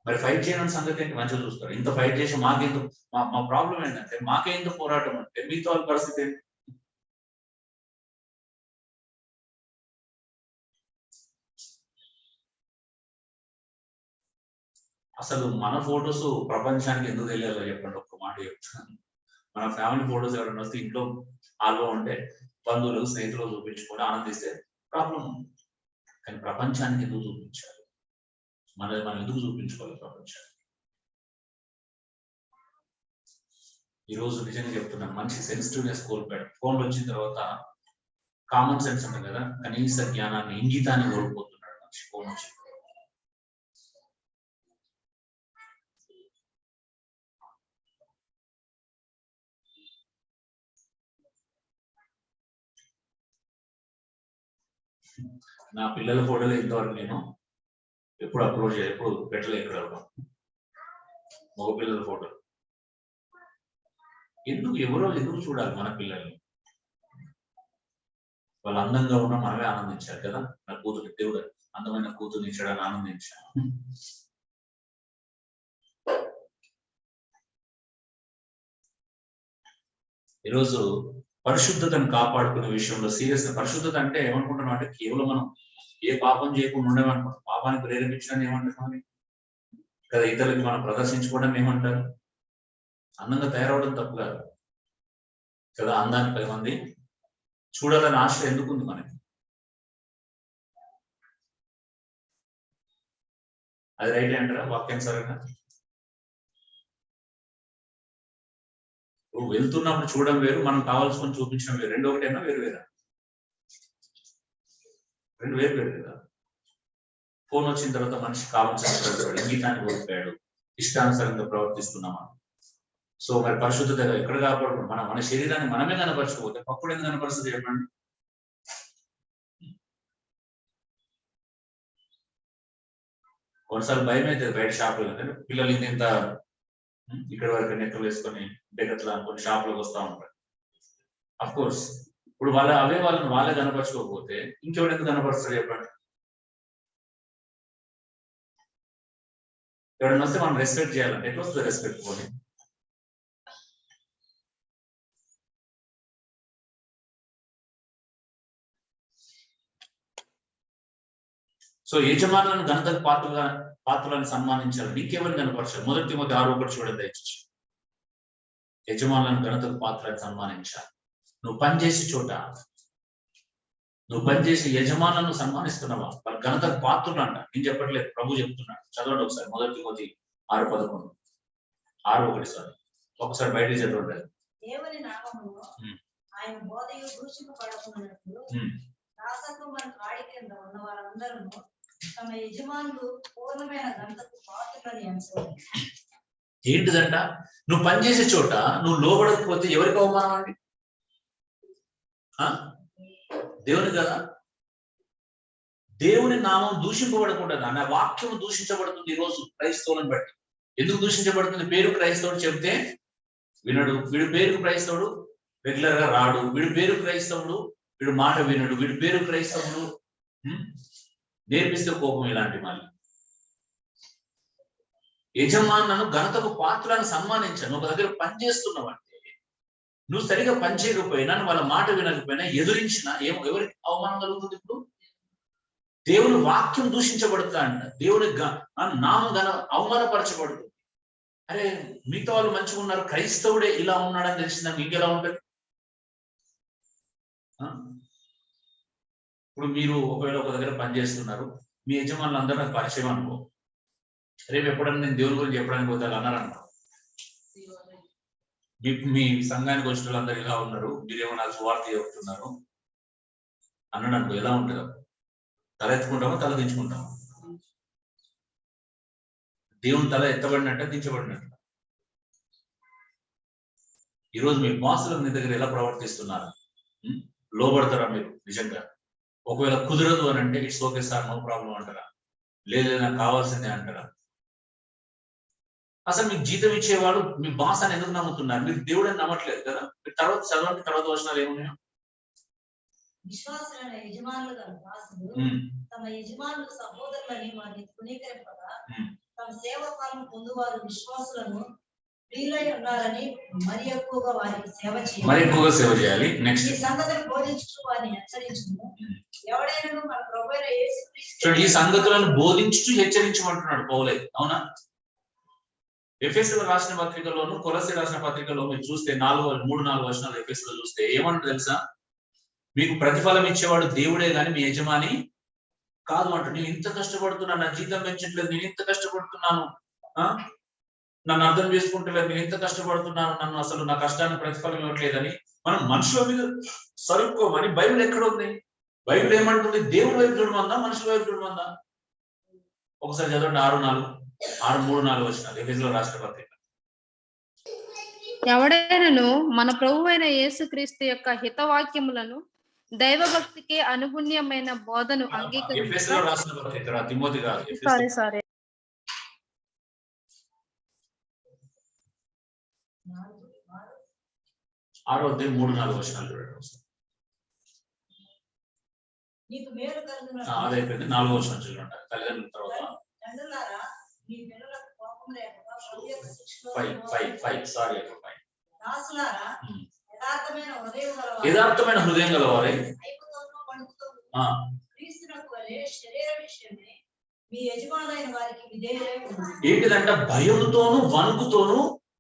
మరి ఫైట్ చేయడం సంగతి ఏంటి? మంచిగా చూస్తారు. ఇంత ఫైట్ చేసి మాకెందుకు, మా ప్రాబ్లం ఏంటంటే మాకే ఎందుకు పోరాటం అంటే మీతో వాళ్ళ పరిస్థితి ఏంటి? అసలు మన ఫొటోస్ ప్రపంచానికి ఎందుకు తెలియాలో చెప్పండి, ఒక్క మాట చెప్తాను. మన ఫ్యామిలీ ఫొటోస్ ఎవరైనా వస్తే ఇంట్లో ఆల్బమ్ ఉంటే బంధువులు, స్నేహితులు చూపించుకొని ఆనందిస్తే ప్రాబ్లం ఉంది. కానీ ప్రపంచానికి ఎందుకు చూపించాలి? మనం ఎందుకు చూపించుకోవాలి ప్రపంచానికి? ఈరోజు నిజంగా చెప్తున్నాను, మంచి సెన్సిటివ్నెస్ కోల్పోయాడు. ఫోన్లు వచ్చిన తర్వాత కామన్ సెన్స్ ఉంటుంది కదా, కనీస జ్ఞానాన్ని, ఇంగితాన్ని కోల్పోతున్నాడు మనిషి ఫోన్ వచ్చిన. నా పిల్లల ఫోటోలు ఇంతవరకు నేను ఎప్పుడు అప్లోడ్ చేయాలి, ఎప్పుడు పెట్టలేదు. ఇక్కడ మగ పిల్లల ఫోటో ఎందుకు చూడాలి? మన పిల్లల్ని వాళ్ళు అందంగా ఉన్నా మనమే ఆనందించాలి కదా. నా కూతురు, దేవుడు అందమైన కూతుర్ని ఇచ్చాడని ఆనందించాను. ఈరోజు పరిశుద్ధతను కాపాడుకునే విషయంలో సీరియస్. పరిశుద్ధత అంటే ఏమనుకుంటున్నాం అంటే కేవలం మనం ఏ పాపం చేయకుండా ఉండేమనుకుంటాం. పాపాన్ని ప్రేరేపించడం ఏమంటున్నాం కదా, ఇతరులకి మనం ప్రదర్శించుకోవడం ఏమంటారు? అందంగా తయారవడం తప్పు కాదు కదా. అందాన్ని 10 మంది చూడాలని ఆశ ఎందుకుంది మనకి? అది రైట్ అంటారా వాక్యానుసారంగా? నువ్వు వెళ్తున్నప్పుడు చూడడం వేరు, మనం కావాల్సుకొని చూపించడం వేరు. రెండు ఒకటేనా, వేరు వేరా? రెండు వేరు వేరు కదా. ఫోన్ వచ్చిన తర్వాత మనిషి కావాల్సిన ఇంగితాన్ని కోల్పోయాడు, ఇష్టానుసారంగా ప్రవర్తిస్తున్నామా? సో మరి పరిశుద్ధత ఎక్కడ కాపాడు? మన శరీరాన్ని మనమే కనపరచుకోకపోతే పప్పుడు ఎందుకు కనపరుస్తుంది చెప్పండి? కొన్నిసార్లు భయం అయితే బయట షాపులు పిల్లలు ఇంత ఇక్కడ వరకు నెక్కలు వేసుకొని డెగట్లా కొన్ని షాపులకు వస్తూ ఉంటారు. అఫ్ కోర్స్ ఇప్పుడు వాళ్ళే కనపరచుకోకపోతే ఇంకెవరు ఎందుకు కనపరుస్తారు చెప్పండి? ఎవరైనా వస్తే మనం రెస్పెక్ట్ చేయాలంటే ఎట్లా వస్తుంది రెస్పెక్ట్? పోనీ సో యజమానులను ఘనతకు పాత్రలను సన్మానించాలి. నీకెవరిని కనపరచాలి? 1 తిమోతి 6:1 చూడండి దయచేసి. యజమానులను ఘనతకు పాత్రలను సన్మానించాలి. నువ్వు పనిచేసి యజమానులను సన్మానిస్తున్నావా? వాళ్ళు ఘనతకు పాత్రలు అంట. నేను చెప్పట్లేదు, ప్రభు చెప్తున్నాడు. చదవండి ఒకసారి 1 తిమోతి 6:11 6:1 సార్ ఒకసారి బయటికి చదవండి. దేవుని నామములో ఆయన బోధయు దూషింపబడకున్నట్లు శాసకుల కాడి కింద ఉన్న వారందరూ తమ యజమానులు పూర్ణమైన ఘనతకు పాత్రులని అనుకోవాలి. ఏంటిదంట? నువ్వు పనిచేసే చోట నువ్వు లోబడకపోతే ఎవరికి అవమానం అండి? దేవుని కదా. దేవుని నామం దూషింపబడకుండా నా వాక్యం దూషించబడుతుంది ఈరోజు క్రైస్తవులను బట్టి. ఎందుకు దూషించబడుతుంది? పేరు క్రైస్తవుడు చెబితే వినడు, వీడు పేరు క్రైస్తవుడు రెగ్యులర్ గా రాడు, వీడు పేరు క్రైస్తవుడు వీడు మాట వినడు, వీడు పేరు క్రైస్తవుడు నేర్పిస్తే కోపం. ఇలాంటి మళ్ళీ యజమానులను ఘనతకు పాత్రలను సన్మానించాను. ఒక దగ్గర పనిచేస్తున్నావు అంటే నువ్వు సరిగా పని చేయకపోయినా, నువ్వు వాళ్ళ మాట వినకపోయినా, ఎదురించినా ఎవరికి అవమానం కలుగుతుంది? ఇప్పుడు దేవుని వాక్యం దూషించబడుతా అంట, దేవుని నామం అవమానపరచబడుతుంది. అరే మిగతా వాళ్ళు మంచిగా ఉన్నారు, క్రైస్తవుడే ఇలా ఉన్నాడని తెలిసిందని ఇంకెలా ఉంటుంది? ఇప్పుడు మీరు ఒకవేళ ఒక దగ్గర పని చేస్తున్నారు, మీ యజమానులు అందరూ నాకు పరిచయం అనుకో, రేపు ఎప్పుడన్నా నేను దేవుని గురించి చెప్పడానికి పోతే అన్నారనుకో, మీ సంఘానికి వచ్చిన వాళ్ళందరూ ఇలా ఉన్నారు, మీరేమో నాకు సువార్త చెప్తున్నారు అన్నాడు అనుకో, ఎలా ఉంటుంది? తల ఎత్తుకుంటామో తల దించుకుంటామో? దేవుని తల ఎత్తబడినట్ట దించబడినట్ట? ఈరోజు మీ బాసులు మీ దగ్గర ఎలా ప్రవర్తిస్తున్నారు? లోబడతారా మీరు నిజంగా? ఒకవేళ కుదరదు అని అంటే it's okay sir, no problem అంటారా? లేదు నాకు కావాల్సిందే అంటారా? అసలు మీకు జీతం ఇచ్చేవాడు మీ బాస్ అని ఎందుకు నమ్ముతున్నారు? మీరు దేవుడు అని నమ్మట్లేదు కదా? తర్వాత చదవండి, తర్వాత వచనాలు ఏమున్నాయో. విశ్వాసులైన యజమానులు గల దాసులు తమ యజమానులు సహోదరులని వారిని తృణీకరింపగా, తమ సేవకాలను పొందువారు విశ్వాసులను ప్రియులై ఉండాలని మరి ఎక్కువగా వారికి సేవ చేయాలి. నెక్స్ట్, ఈ సంగతులను బోధించుచు వారిని హెచ్చరించును. ఎవడైనా మన ప్రభువైన యేసుక్రీస్తు ఈ సంగతులను బోధించుచు హెచ్చరించమంటున్నాడు పౌలు. అవునా? ఎఫెసీయులకు రాసిన పత్రికలోను, కొలస్సీయులకు రాసిన పత్రికలో మీరు చూస్తే 3-4 వచనాలు ఎఫెసీయులో చూస్తే ఏమంటారు తెలుసా? మీకు ప్రతిఫలం ఇచ్చేవాడు దేవుడే గాని మీ యజమాని కాదు అంటాడు. నేను ఇంత కష్టపడుతున్నాను, నా జీతం పెంచట్లేదు, నేను ఇంత కష్టపడుతున్నాను, నన్ను అర్థం చేసుకుంటలేదు, నేను ఇంత కష్టపడుతున్నాను, నన్ను అసలు నా కష్టానికి ప్రతిఫలం ఇవ్వట్లేదని మనం మనుషుల మీద సరుక్కోమని బైబిల్ ఎక్కడ ఉంది? బైబిల్ ఏమంటుంది? దేవుడి వైపు చూడమందా, మనుషుల వైపు చూడమందా? ఒకసారి చదవండి, 6-3-4 వచనాలు ఎఫెసీయులకు రాసిన పత్రిక. ఎవడైనను మన ప్రభువైన యేసుక్రీస్తు యొక్క హితవాక్యములను దైవభక్తికి అనుగుణ్యమైన బోధను ఎఫెసీయులకు రాసిన పత్రిక, తిమోతి కాదు. సారీ 6-3-4 వచనాలు చూడండి. నీకు మేలు కలుగును. అదైపోయింది. 4వ వచనం చూడండి. తల్లిదండ్రుల తర్వాత తండ్రులారా మీ పిల్లలకు కోపం లేకుండా ప్రభు యొక్క శిక్షలో 5 దాసులారా యథార్థమైన హృదయం గలవారై భయముతోనూ వణుకుతోనూ క్రీస్తునకు వలె శరీర విషయమై మీ యజమానులైన వారికి విధేయులై ఉండండి. ఏంటిదంట? భయముతోనూ వణుకుతోనూ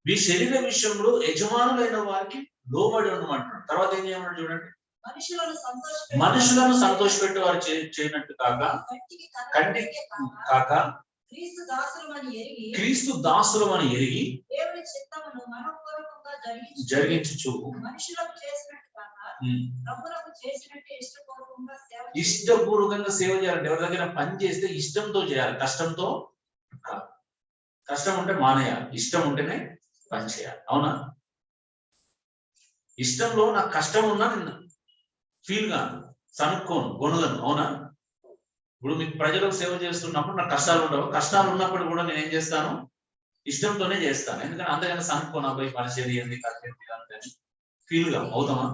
మీ శరీర విషయంలో యజమానులైన వారికి లోబడి ఉండమంటున్నాడు. తర్వాత ఏం చేయమన్నాడు చూడండి. మనుషులను సంతోషపెట్టి వారు చేయనట్టు కాక, కంటికి కాక క్రీస్తు దాసులమని ఎరిగి దేవుని చిత్తమును మనఃపూర్వకంగా జరిగించుచు మనుషులకు చేసినట్టు కాక ప్రభువులకు చేసినట్టు ఇష్టపూర్వకంగా సేవ చేయాలంటే ఎవరి దగ్గర పని చేస్తే ఇష్టంతో చేయాలి, కష్టంతో కాదు. కష్టం ఉంటే మానేయాలి, ఇష్టం ఉంటేనే పని చేయాలి. అవునా? ఇష్టంలో నాకు కష్టం ఉన్నా నిన్న ఫీల్ గా సనుక్కోను, గొనుగను. అవునా? ఇప్పుడు మీకు ప్రజలకు సేవ చేస్తున్నప్పుడు నాకు కష్టాలు ఉండవు, కష్టాలు ఉన్నప్పుడు కూడా నేను ఏం చేస్తాను? ఇష్టంతోనే చేస్తాను. ఎందుకంటే అంతకన్నా సనుక్కోనా పోయి పని చేయండి అని ఫీల్ గా అవుతామా?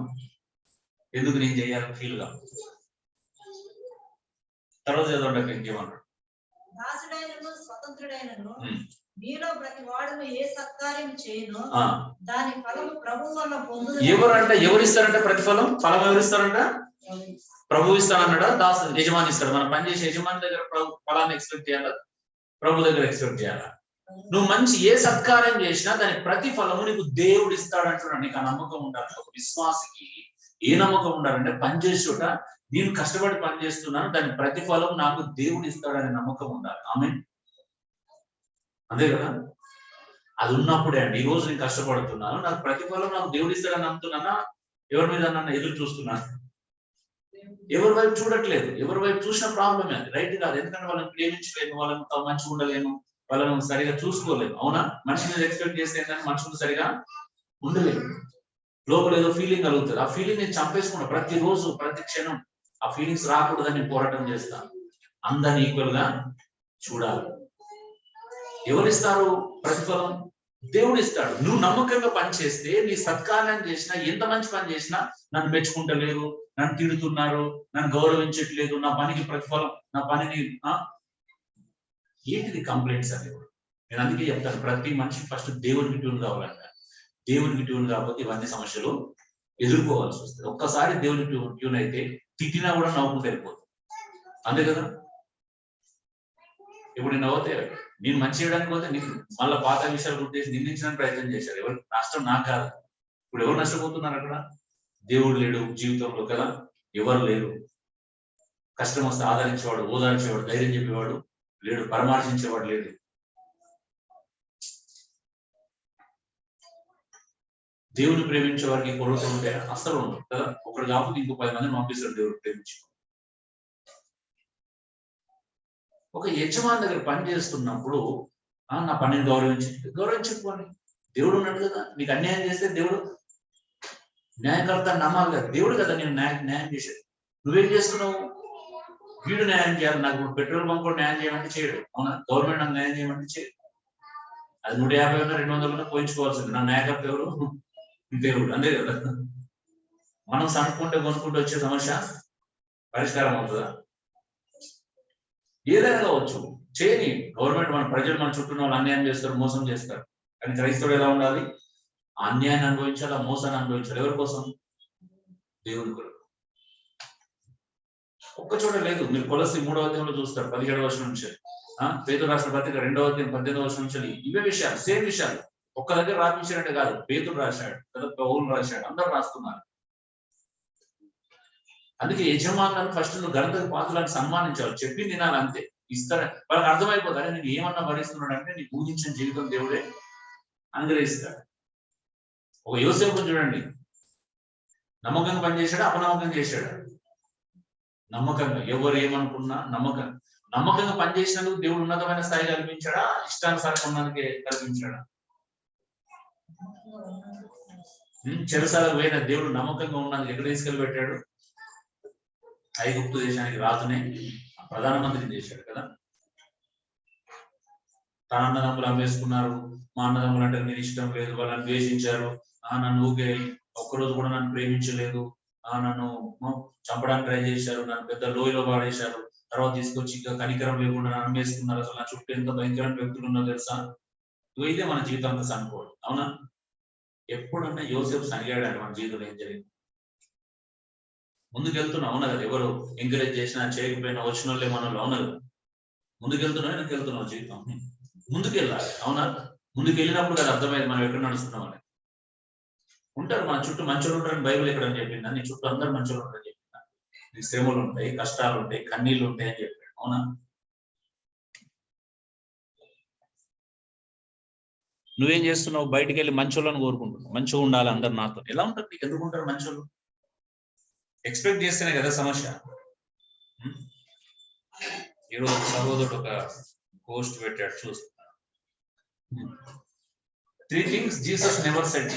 ఎందుకు నేను చేయాలని ఫీల్ గా. తర్వాత చదవండి ఇంకేమన్నాడు. దాసుడైనను స్వతంత్రుడైనను మీలో ప్రతి వాడును ఏ సత్కార్యం చేయను దాని ఫలము ప్రభువు వల్ల పొందును. ఎవరంటే ఎవరిస్తారంటే ప్రతిఫలం? ఫలం ఎవరిస్తారంట? ప్రభు ఇస్తానన్నాడా? యజమాని ఇస్తాడు. మనం పనిచేసే యజమాని దగ్గర ఫలాన్ని ఎక్స్పెక్ట్ చేయాలా? ప్రభు దగ్గర ఎక్స్పెక్ట్ చేయాలా? నువ్వు మంచి ఏ సత్కార్యం చేసినా దాని ప్రతిఫలము నీకు దేవుడు ఇస్తాడంటున్నాడు. నీకు ఆ నమ్మకం ఉండాలి. ఒక విశ్వాసికి ఏ నమ్మకం ఉండాలంటే పనిచేసేట నేను కష్టపడి పని చేస్తున్నాను, దాని ప్రతిఫలం నాకు దేవుడు ఇస్తాడనే నమ్మకం ఉండాలి. ఆమేన్. అంతే కదా? అది ఉన్నప్పుడే అండి. ఈ రోజు నేను కష్టపడుతున్నాను, నాకు ప్రతిఫలం నాకు దేవుడు ఇస్తాడని నమ్ముతున్నానా? ఎవరి మీద నన్ను ఎదురు చూస్తున్నాను? ఎవరి వైపు చూడట్లేదు. ఎవరి వైపు చూసిన ప్రాబ్లమే, అది రైట్ కాదు. ఎందుకంటే వాళ్ళని ప్రేమించలేను, వాళ్ళని మంచిగా ఉండలేను, వాళ్ళను సరిగా చూసుకోలేము. అవునా? మనిషి మీద ఎక్స్పెక్ట్ చేస్తే ఏంటంటే మనుషులు సరిగా ఉండలేము. లోపల ఏదో ఫీలింగ్ కలుగుతుంది. ఆ ఫీలింగ్ నేను చంపేసుకున్నా. ప్రతిరోజు ప్రతి క్షణం ఆ ఫీలింగ్స్ రాకూడదని నేను పోరాటం చేస్తాను. అందరిని ఈక్వల్ గా చూడాలి. ఎవరిస్తారు ప్రతిఫలం? దేవుడు ఇస్తాడు. నువ్వు నమ్మకంగా పని చేస్తే, నీ సత్కార్యం చేసినా, ఎంత మంచి పని చేసినా నన్ను మెచ్చుకుంటలేరు, నన్ను తిడుతున్నారు, నన్ను గౌరవించట్లేదు, నా పనికి ప్రతిఫలం, నా పనిని ఏంటిది కంప్లైంట్స్ అని. నేను అందుకే చెప్తాను, ప్రతి మనిషి ఫస్ట్ దేవుడికి ట్యూన్ కావాలంట. దేవునికి ట్యూన్ కాకపోతే ఇవన్నీ సమస్యలు ఎదుర్కోవాల్సి వస్తుంది. ఒక్కసారి దేవునికి ట్యూన్ అయితే తిట్టినా కూడా నవ్వుకుంటూ వెళ్ళిపోతుంది. అంతే కదా. ఇప్పుడు నేను నవ్వుతే నేను మంచి చేయడానికి పోతే మళ్ళీ పాత విషయాలు గుర్తేసి నిందించడానికి ప్రయత్నం చేశారు. ఎవరు నష్టం నాకు కాదు. ఇప్పుడు ఎవరు నష్టపోతున్నారు అక్కడ? దేవుడు లేడు జీవితంలో కదా, ఎవరు లేరు. కష్టం వస్తే ఆదరించేవాడు, ఓదార్చేవాడు, ధైర్యం చెప్పేవాడు లేడు, పరామర్శించేవాడు లేడు. దేవుని ప్రేమించే వారికి కొరత ఉంటే అస్సలు ఉండదు కదా. ఒకడు కాకపోతే ఇంకో 10 మందిని పంపిస్తాడు దేవుడు ప్రేమించు. ఒక యజమాని దగ్గర పని చేస్తున్నప్పుడు నా పనిని గౌరవించుకోండి. దేవుడు ఉన్నాడు కదా. నీకు అన్యాయం చేస్తే దేవుడు న్యాయకర్త నమ్మాలి కదా. దేవుడు కదా నేను న్యాయం చేసేది. నువ్వేం చేస్తున్నావు? వీడు న్యాయం చేయాలి. నాకు పెట్రోల్ బంక్ కూడా న్యాయం చేయమంటే చేయడు. అవునా? గవర్నమెంట్ నాకు న్యాయం చేయమంటే చేయడు. అది 150 ఉన్నా 200 ఉన్నా పోయించుకోవాల్సింది. నా న్యాయకర్త ఎవరు? దేవుడు. అంతే కదా. మనం సనుక్కుంటే కొనుక్కుంటూ వచ్చే సమస్య పరిష్కారం అవుతుందా? ఏదైనా కావచ్చు, చేయని. గవర్నమెంట్ మన ప్రజలు మన చుట్టూ వాళ్ళు అన్యాయం చేస్తారు, మోసం చేస్తారు. కానీ క్రైస్తవుడు ఎలా ఉండాలి? అన్యాయాన్ని అనుభవించాలి, ఆ మోసాన్ని అనుభవించాలి. ఎవరి కోసం? దేవుని కొరకు. ఒక్క చోట లేదు. మీరు కొలసి 3వ అధ్యాయంలో చూస్తారు 17వ వచనం నుంచి. పేతురు రాసిన పత్రిక 2వ అధ్యాయం 18వ వచనం నుంచి ఇవే విషయాలు, సేమ్ విషయాలు. ఒక్క దగ్గర రాపించారంటే కాదు. పేతురు రాశాడు కదా, పౌలు రాశాడు, అందరూ రాస్తున్నారు. అందుకే యజమానులను ఫస్ట్ నువ్వు ఘనతకు పాత్రలను సన్మానించాలి. చెప్పి తినాలి అంతే. ఇస్తారా వాళ్ళకి అర్థమైపోతారు. నేను ఏమన్నా భరిస్తున్నాడు అంటే నీకు ఊహించిన జీవితం దేవుడే అనుగ్రహిస్తాడు. ఒక యోసేపుని చూడండి, నమ్మకంగా పనిచేశాడు, అపనమ్మకంగా చేశాడు. నమ్మకంగా ఎవరు ఏమనుకున్నా నమ్మకంగా పనిచేసినందుకు దేవుడు ఉన్నతమైన స్థాయి కల్పించాడా? ఇష్టానుసారం ఉన్నందుకే కల్పించాడా? చెరసాలకు పోయిన దేవుడు నమ్మకంగా ఉన్నందుకు ఎక్కడ తీసుకెళ్ళి పెట్టాడు? ఐగుప్తు దేశానికి రాజునే ప్రధానమంత్రిని చేశాడు కదా. తన అన్నదమ్ములు అమ్మేసుకున్నారు. మా అన్నదమ్ములు అంటే నేను ఇష్టం లేదు, వాళ్ళని ద్వేషించారు. నన్ను ఊకే ఒక్కరోజు కూడా నన్ను ప్రేమించలేదు, నన్ను చంపడానికి ట్రై చేశారు, నన్ను పెద్ద లోయలో పాడేశారు. తర్వాత తీసుకొచ్చి ఇంకా కనికరం లేకుండా నన్ను అమ్మేసుకున్నారు. అసలు నా చుట్టూ ఎంత భయంకరమైన వ్యక్తులు ఉన్నా తెలుసా? ఇదే మన జీవితం అంతా సనుకోడు. అవునా? ఎప్పుడన్నా యోసేపు సనిగాడు మన జీవితంలో ఏం జరిగింది? ముందుకెళ్తున్నా. అవునా కదా. ఎవరు ఎంకరేజ్ చేసినా చేయకపోయినా వచ్చిన వాళ్ళే మనలో. అవునా కదా. ముందుకెళ్తున్నా, వెనకెళ్తున్నావు. జీవితం ముందుకెళ్ళాలి. అవునా? ముందుకెళ్ళినప్పుడు కదా అర్థమైంది మనం ఎక్కడ నడుస్తున్నాం అని. ఉంటారు మన చుట్టూ మంచోళ్ళు ఉంటారని బైబిల్ ఎక్కడని చెప్పిందా? నీ చుట్టూ అందరు మంచోళ్ళు ఉంటారని చెప్పిందా? నీ శ్రమలు ఉంటాయి, కష్టాలు ఉంటాయి, కన్నీళ్లు ఉంటాయి అని చెప్పాడు. అవునా? నువ్వేం చేస్తున్నావు? బయటికి వెళ్ళి మంచోళ్ళని కోరుకుంటున్నావు. మంచిగా ఉండాలి అందరు నాతో. ఎలా ఉంటారు? నీకు ఎందుకు ఉంటారు మంచోళ్ళు? ఎక్స్పెక్ట్ చేస్తేనే కదా సమస్య. ఈరోజు సహోదరుడు ఒక పోస్ట్ పెట్టాడు, చూస్తున్నా. 3 things Jesus never said.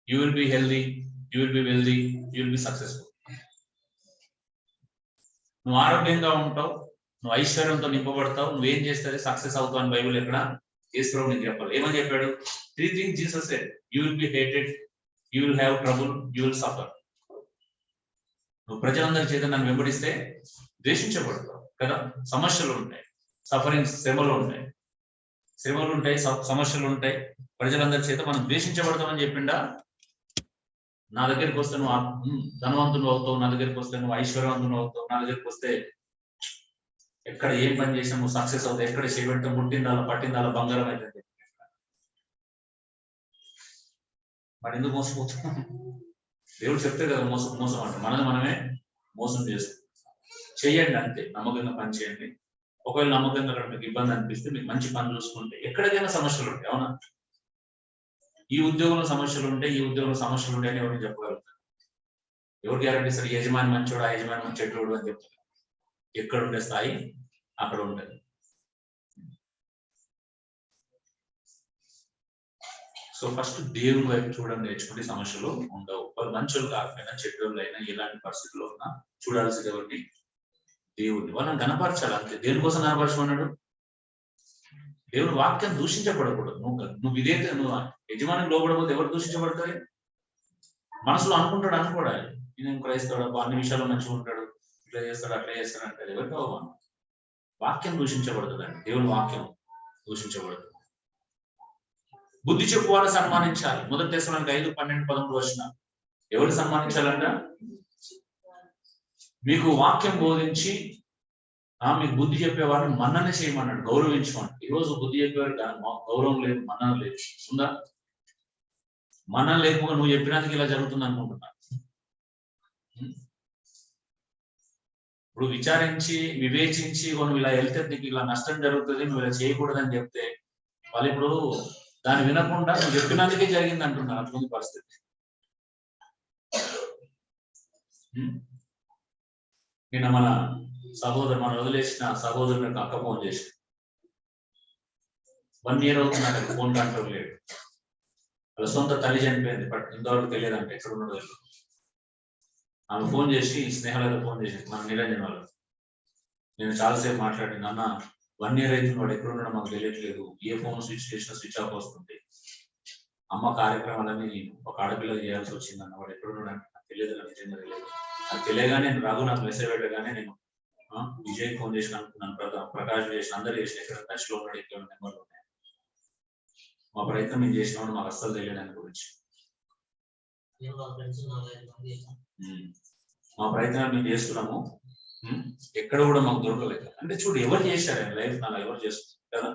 You will be healthy, you will be wealthy, you will be successful. నువ్వు ఆరోగ్యంగా ఉంటావు, నువ్వు ఐశ్వర్యంతో నింపబడతావు, నువ్వేం చేస్తే సక్సెస్ అవుతావు అని బైబిల్ ఎక్కడ యేసుప్రభు నీకు చెప్పాలి. ఏమని చెప్పాడు? 3 things Jesus said. You will be hated, you will have trouble, you will suffer. నువ్వు ప్రజలందరి చేత నన్ను వెంబడిస్తే ద్వేషించబడతావు కదా. సమస్యలు ఉంటాయి, సఫరింగ్స్, శ్రమలు ఉంటాయి, సమస్యలు ఉంటాయి. ప్రజలందరి చేత మనం ద్వేషించబడతామని చెప్పిండా? నా దగ్గరికి వస్తే నువ్వు ధనవంతులు అవుతావు, నా దగ్గరికి వస్తే నువ్వు ఐశ్వర్యవంతులు అవుతావు, నా దగ్గరికి వస్తే ఎక్కడ ఏం పని చేసినా నువ్వు సక్సెస్ అవుతావు, ఎక్కడ చేపెట్టం పుట్టిందాల పట్టిందాల బంగారం అయితే. మరి ఎందుకు మోసపోతాం? దేవుడు చెప్తే కదా మోసం అంట. మనమే మోసం చేస్తాం. చెయ్యండి అంతే, నమ్మకంగా పని చేయండి. ఒకవేళ నమ్మకంగా అక్కడ మీకు ఇబ్బంది అనిపిస్తే మీకు మంచి పని చూసుకుంటే ఎక్కడికైనా సమస్యలు ఉంటాయి. అవునా? ఈ ఉద్యోగంలో సమస్యలు ఉంటాయి, ఈ ఉద్యోగంలో సమస్యలు ఉంటాయని ఎవరికి చెప్పగలుగుతారు? ఎవరు గ్యారంటీ ఇస్తారు? యజమాని మంచోడు, ఆ యజమాని మంచి చెడ్డోడు అని చెప్తారు. ఎక్కడ ఉండే స్థాయి అక్కడ ఉంటుంది. సో ఫస్ట్ దేవుని వైపు చూడడం నేర్చుకుంటే సమస్యలు ఉండవు. వాళ్ళు మంచోళ్ళు కాకపోయినా చెడ్డోళ్ళు అయినా ఎలాంటి పరిస్థితుల్లో ఉన్నా చూడాల్సింది ఎవరిని? దేవుడిని. వాళ్ళని కనపరచాలి అంతే. దేనికోసం కనపరచమన్నాడు? దేవుని వాక్యం దూషించబడకూడదు. నువ్వు ఇదైతే నువ్వు యజమానికి లోపడబోతే ఎవరు దూషించబడతారు? మనసులో అనుకోవాలి. నేను క్రైస్తవుడు, అన్ని విషయాల్లో మంచిగా ఉంటాడు, ఇట్లా చేస్తాడు, అట్లా చేస్తాడు అంటే ఎవరికి అవమానం. వాక్యం దూషించబడుతుందండి. దేవుని వాక్యం దూషించబడుతుంది. బుద్ధి చెప్పు వాళ్ళని సన్మానించాలి. 1 Thessalonians 5:12-13 ఎవరు సన్మానించాలంట? మీకు వాక్యం బోధించి మీకు బుద్ధి చెప్పేవాడిని మన్నన చేయమన్నాడు, గౌరవించమన్నాడు. ఈరోజు బుద్ధి చెప్పేవాడు గౌరవం లేదు, మన్నన లేదు. ఉందా? మన్నన లేకపోతే నువ్వు చెప్పినందుకు ఇలా జరుగుతుంది అనుకుంటున్నా. ఇప్పుడు విచారించి వివేచించి నువ్వు ఇలా వెళ్తే నీకు ఇలా నష్టం జరుగుతుంది, నువ్వు ఇలా చేయకూడదని చెప్తే వాళ్ళు ఇప్పుడు దాన్ని వినకుండా నువ్వు చెప్పినందుకే జరిగింది అంటున్నారు. అటువంటి పరిస్థితి. నిన్న మన వదిలేసిన సహోదరులకు అక్క ఫోన్ చేసి 1 year అవుతున్నాడు, ఫోన్ కంట్రోల్ లేడు. వాళ్ళ సొంత తల్లి చనిపోయింది, బట్ ఇంతవరకు తెలియదంటే ఎక్కడ ఉన్నదో తెలియదు. ఆమె ఫోన్ చేసి స్నేహాలకు ఫోన్ చేసింది, మన నిరంజన్ వాళ్ళు. నేను చాలాసేపు మాట్లాడింది, అన్న 1 year అయితే వాడు ఎక్కడ ఉన్నాడో మాకు తెలియట్లేదు, ఏ ఫోన్ స్విచ్ చేసినా స్విచ్ ఆఫ్ వస్తుంది. అమ్మ కార్యక్రమాలన్నీ ఒక ఆడపిల్ల చేయాల్సి వచ్చింది అన్న, వాడు ఎక్కడ ఉన్నాడు అంటే నాకు తెలియదు, నాకు నిజంగా తెలియదు. అది తెలియగానే రఘు నాకు మెసేజ్ పెట్టగానే నేను విజయ్ ఫోన్ చేసి అనుకున్నాను, ప్రకాష్ చేసి అందరు చేసిన ఎక్కడ టచ్ లో ఉన్నాడు, ఎక్కడ నెంబర్లు ఉన్నాయి. మా ప్రయత్నం మేము చేసినప్పుడు మాకు అస్సలు తెలియదు దాని గురించి. మా ప్రయత్నాలు మేము చేస్తున్నాము, ఎక్కడ కూడా మాకు దొరకలేదు. అంటే చూడు, ఎవరు చేశారు లైఫ్ నాలో, ఎవరు చేస్తారు కదా.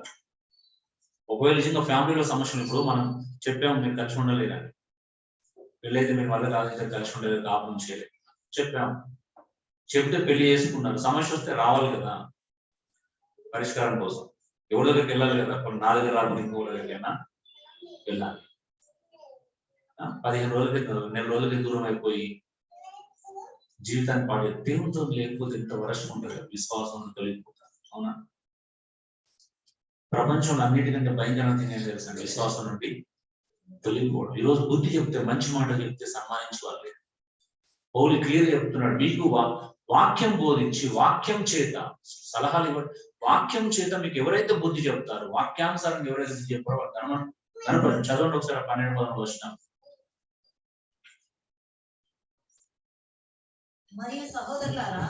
ఒకవేళ నిజంగా ఫ్యామిలీలో సమస్యలు, ఇప్పుడు మనం చెప్పాము మీరు కలిసి ఉండలేదని, పెళ్ళైతే మీరు వల్ల రాజకీయాలు కలిసి ఉండలేదు, కాపురం చేయలేదు చెప్పాము. చెప్తే పెళ్లి చేసుకున్నారు, సమస్య వస్తే రావాలి కదా పరిష్కారం కోసం. ఎవరి దగ్గరికి వెళ్ళాలి కదా, కొన్ని 4 దగ్గర రాకుండా ఇంకో దగ్గరికైనా వెళ్ళాలి. 15 రోజులకి 1 రోజులకి దూరం అయిపోయి జీవితాన్ని పాడే దేవునితో లేకపోతే ఎంత వరస్ట్ ఉంటుంది, విశ్వాసం తొలగిపోతారు. అవునా? ప్రపంచంలో అన్నిటికంటే భయంకరంగా ఏం తెలుసండి? విశ్వాసం నుండి తొలగిపోవడం. ఈరోజు బుద్ధి చెప్తే, మంచి మాట చెప్తే సన్మానించుకోవాలి. పౌలు క్లియర్ చెప్తున్నాడు, మీకు వాక్యం బోధించి వాక్యం చేత సలహాలు ఇవ్వండి. వాక్యం చేత మీకు ఎవరైతే బుద్ధి చెప్తారో, వాక్యానుసారంగా ఎవరైతే బుద్ధి చెప్పారో కనపడి చదవండి ఒకసారి 12-13 మరియు సహోదరులారా,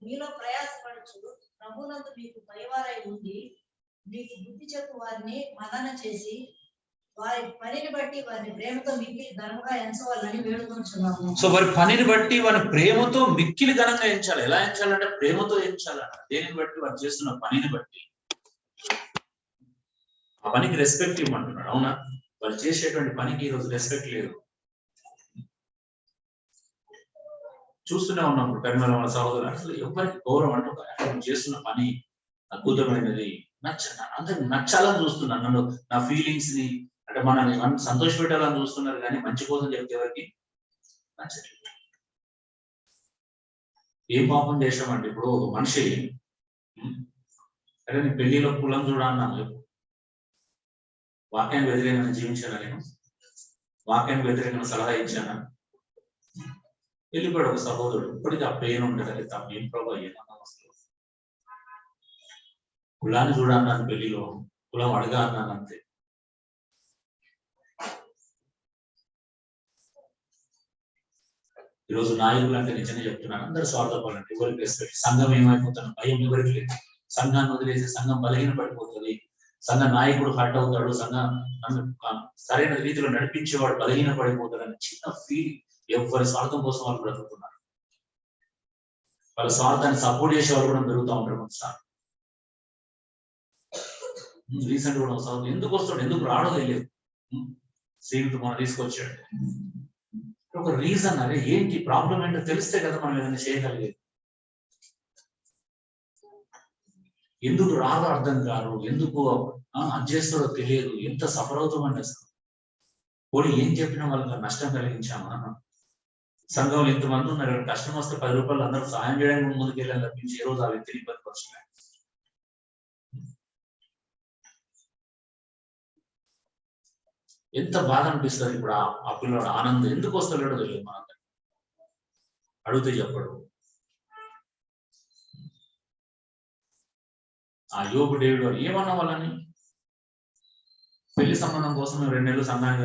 మీలో ప్రయాసపడుచు ప్రభువునందు మీకు భయవారై ఉండి మీకు బుద్ధి చెప్పు వారిని మదన చేసి వారి పనిని బట్టి వారిని ప్రేమతో మిక్కిలి ఘనంగా ఎంచవాలని వేడుకొంచున్నాము. సో వారి పనిని బట్టి వారి ప్రేమతో మిక్కిలి ఘనంగా ఎంచాలి. ఎలా ఎంచాలంటే ప్రేమతో ఎంచాలంట. దేనిని బట్టి? వారు చేస్తున్న పనిని బట్టి. ఆ పనికి రెస్పెక్ట్ ఇవ్వమంటున్నాడు. అవునా? వాళ్ళు చేసేటువంటి పనికి ఈరోజు రెస్పెక్ట్ లేదు. చూస్తూనే ఉన్నప్పుడు కర్మల వాళ్ళ సహోదరులు అసలు ఎవరికి గౌరవం అంటూ చేస్తున్న పని అద్భుతమైనది, అందరికి నచ్చాలని చూస్తున్నాను. నన్ను నా ఫీలింగ్స్ ని అంటే మనల్ని సంతోష పెట్టాలని చూస్తున్నారు, కానీ మంచి కోసం చెప్తే ఎవరికి నచ్చట్లేదు. ఏం పాపం చేసామంటే, ఇప్పుడు ఒక మనిషి అరే నీ పెళ్లిలో కులం చూడన్నాను, వాక్యానికి వ్యతిరేకంగా జీవించానా? నేను వాక్యానికి వ్యతిరేకంగా సలహా ఇచ్చానా? వెళ్ళిపోయాడు ఒక సహోదరుడు. ఇప్పటికీ ఆ పెయిన్ ఉంటుంది. తప్ప ఏం ప్రభావ ఏమన్నా వస్తుంది, కులాన్ని చూడన్నాను, పెళ్లిలో కులం అడగా అన్నాను, అంతే. ఈరోజు నాయకులు అంటే నిజంగా చెప్తున్నాను, అందరూ స్వార్థపడాలంటే ఎవరికి రెస్పెక్ట్. సంఘం ఏమైపోతాను భయం ఎవరికి లేదు. సంఘాన్ని వదిలేసి సంఘం బలహీన పడిపోతుంది. సంఘ నాయకుడు హర్ట్ అవుతాడు, సంఘం సరైన రీతిలో నడిపించేవాడు బలహీన పడిపోతాడు అని చిన్న ఫీలింగ్. ఎవరి స్వార్థం కోసం వాళ్ళు బ్రతుకుతున్నారు. వాళ్ళ స్వార్థాన్ని సపోర్ట్ చేసే వాళ్ళు కూడా పెరుగుతూ ఉంటారు. కొన్నిసార్లు రీసెంట్ కూడా వస్తాడు, ఎందుకు వస్తాడు, ఎందుకు రాడో తెలియదు. శ్రీనితో మనం తీసుకొచ్చాడు ఒక రీజన్. అరే ఏంటి ప్రాబ్లం ఏంటో తెలిస్తే కదా మనం ఏదైనా చేయగలిగేది. ఎందుకు రాదో అర్థం కాదు, ఎందుకు అది చేస్తాడో తెలియదు, ఎంత సఫర్ అవుతామండి అసలు. పోనీ ఏం చెప్పినా వాళ్ళకి నష్టం కలిగించామా? సంఘంలో ఇంతమంది ఉన్నారు, కష్టం వస్తే 10 రూపాయలు అందరూ సాయం చేయడానికి ముందుకు వెళ్ళాలి తప్పించి ఏ రోజు ఆ వ్యక్తిని ఇబ్బంది పరుచున్నాయి. ఎంత బాధ అనిపిస్తుంది. ఇప్పుడు ఆ పిల్లవాడు ఆనందం ఎందుకు వస్తాడో తెలియదు. మనందరికి అడిగితే చెప్పడు. ఆ యోబు డేవిడ్ వారు ఏమన్నా వాళ్ళని పెళ్లి సంబంధం కోసం మేము 2 నెలలు సంఘానికి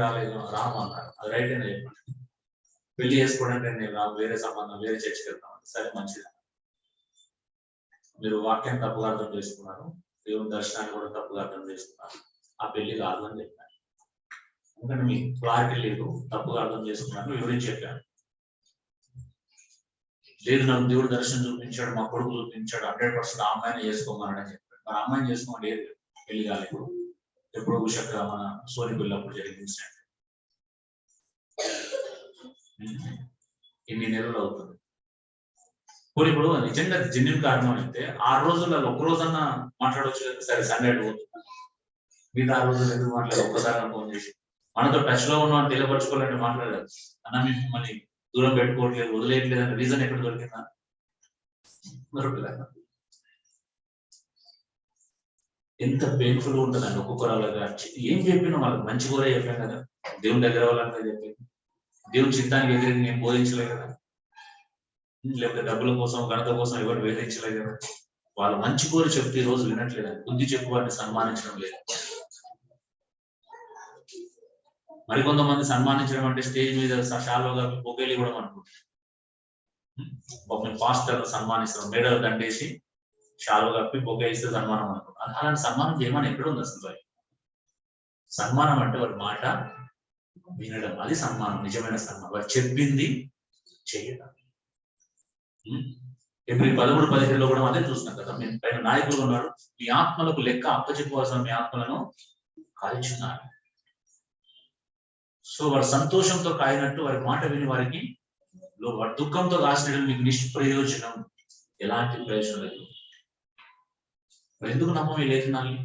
రామన్నారు. అది రైట్ అయినా చెప్పండి. పెళ్లి చేసుకోవడానికి 2 నెలలు రాము, వేరే సంబంధం, వేరే చర్చకి వెళ్తామని. సరే మంచిది. మీరు వాక్యాన్ని తప్పుగా అర్థం చేసుకున్నారు, దేవుని దర్శనాన్ని కూడా తప్పుగా అర్థం చేసుకున్నారు. ఆ పెళ్లి కాదు అని చెప్పాను. ఎందుకంటే మీకు క్లారిటీ లేదు, తప్పుగా అర్థం చేసుకున్నాను, వివరించి చెప్పాను. లేదు నాకు దేవుడు దర్శనం చూపించాడు, మా కొడుకు చూపించాడు, 100% ఆ అమ్మాయిని చేసుకోమని చెప్పాడు. మరి అమ్మాయిని చేసుకోమని లేదు, పెళ్లి కాలేదు. ఎప్పుడో ఉషక్క మన సోని పెళ్ళప్పుడు జరిగిన ఇన్సిడెంట్. ఎన్ని నెలలు అవుతుంది. పోనీ ఇప్పుడు నిజంగా జెన్యున్ కారణం అయితే 6 రోజులలో ఒక్క రోజన్నా మాట్లాడవచ్చు కదా. సరే సండే పోతుంది, మిగతా 6 రోజులు ఎందుకు మాట్లాడాలి? ఒక్కసారి ఫోన్ చేసి మనతో టచ్ లో ఉన్నామని తెలియపరచుకోవాలంటే మాట్లాడాలి. అన్న మిమ్మల్ని దూరం పెట్టుకోవట్లేదు, వదిలేయట్లేదు అంటే రీజన్ ఎక్కడ దొరికిందా? దొరకలేదు. ఎంత పెయిన్ఫుల్ ఉంటుందండి ఒక్కొక్కరు. అలాగా ఏం చెప్పినా వాళ్ళకి మంచి కూడా చెప్పాను కదా, దేవుని దగ్గర వాళ్ళంతా చెప్పాను. దేవుని చిత్తానికి వ్యతిరేకంగా ఏం బోధించలేదు కదా, లేకపోతే డబ్బుల కోసం ఘనత కోసం ఎవరు వేధించలేదు కదా. వాళ్ళు మంచి కోరి చెప్తే ఈ రోజు వినట్లేదండి. బుద్ధి చెప్పు వారిని సన్మానించడం లేదు. మరికొంతమంది సన్మానించడం అంటే స్టేజ్ మీద షాలోగా బొకేలు ఇవ్వడం అనుకుంటారు. ఒక పాస్టర్ సన్మానిస్తారు, మేడలు దండేసి షాలో కప్పి బొకే ఇస్తే సన్మానం అనుకుంటారు. అలాంటి సన్మానం చేయమని ఎక్కడ ఉంది అసలు? సన్మానం అంటే వాడి మాట వినడం, అది సన్మానం, నిజమైన సన్మానం. వాడు చెప్పింది చేయడం. ఎప్పుడు 13-17 కూడా అదే చూస్తున్నాం కదా. మేము పైన నాయకులు ఉన్నారు, మీ ఆత్మలకు లెక్క అప్పచెప్పుకోవాల్సిన మీ ఆత్మలను కాల్చున్నారు. సో వాడు సంతోషంతో కాయినట్టు వారి మాట విని వారికి వాడి దుఃఖంతో కాసినట్టు మీకు నిష్ప్రయోజనం, ఎలాంటి ప్రయోజనం లేదు. మరి ఎందుకు నమ్మం ఈ లేఖనాల్ని?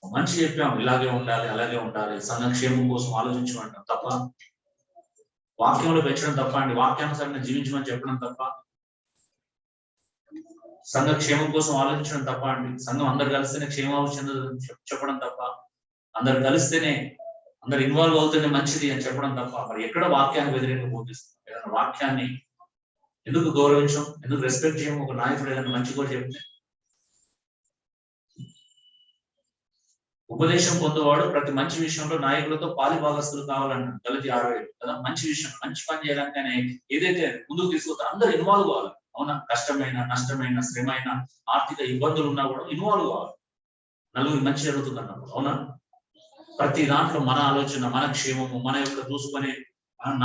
మంచి చెప్పాం, ఇలాగే ఉండాలి, అలాగే ఉండాలి, సంఘక్షేమం కోసం ఆలోచించమంటాం తప్ప, వాక్యంలో పెంచడం తప్ప అండి, వాక్యానుసారంగా జీవించమని చెప్పడం తప్ప, సంఘ క్షేమం కోసం ఆలోచించడం తప్ప అండి, సంఘం అందరు కలిస్తేనే క్షేమాభివృద్ధి చెందదని చెప్పడం తప్ప, అందరు కలిస్తేనే అందరు ఇన్వాల్వ్ అవుతేనే మంచిది అని చెప్పడం తప్ప, మరి ఎక్కడ వాక్యాన్ని వ్యతిరేకంగా బోధిస్తాం? ఏదైనా వాక్యాన్ని ఎందుకు గౌరవించం, ఎందుకు రెస్పెక్ట్ చేయము? ఒక నాయకుడు ఏదైనా మంచి కూడా చెప్తే ఉపదేశం పొందేవాడు ప్రతి మంచి విషయంలో నాయకులతో పాలి భాగస్తులు కావాలంటారు గలతీ 6:7 కదా. మంచి విషయం, మంచి పని చేయడానికి ఆయన ఏదైతే ముందుకు తీసుకొస్తారో అందరూ ఇన్వాల్వ్ కావాలి. అవునా? కష్టమైన, నష్టమైన, శ్రమైన, ఆర్థిక ఇబ్బందులు ఉన్నా కూడా ఇన్వాల్వ్ కావాలి. నలుగురు మంచి జరుగుతుంది అన్నప్పుడు. అవునా? ప్రతి దాంట్లో మన ఆలోచన, మన క్షేమము, మన యొక్క చూసుకునే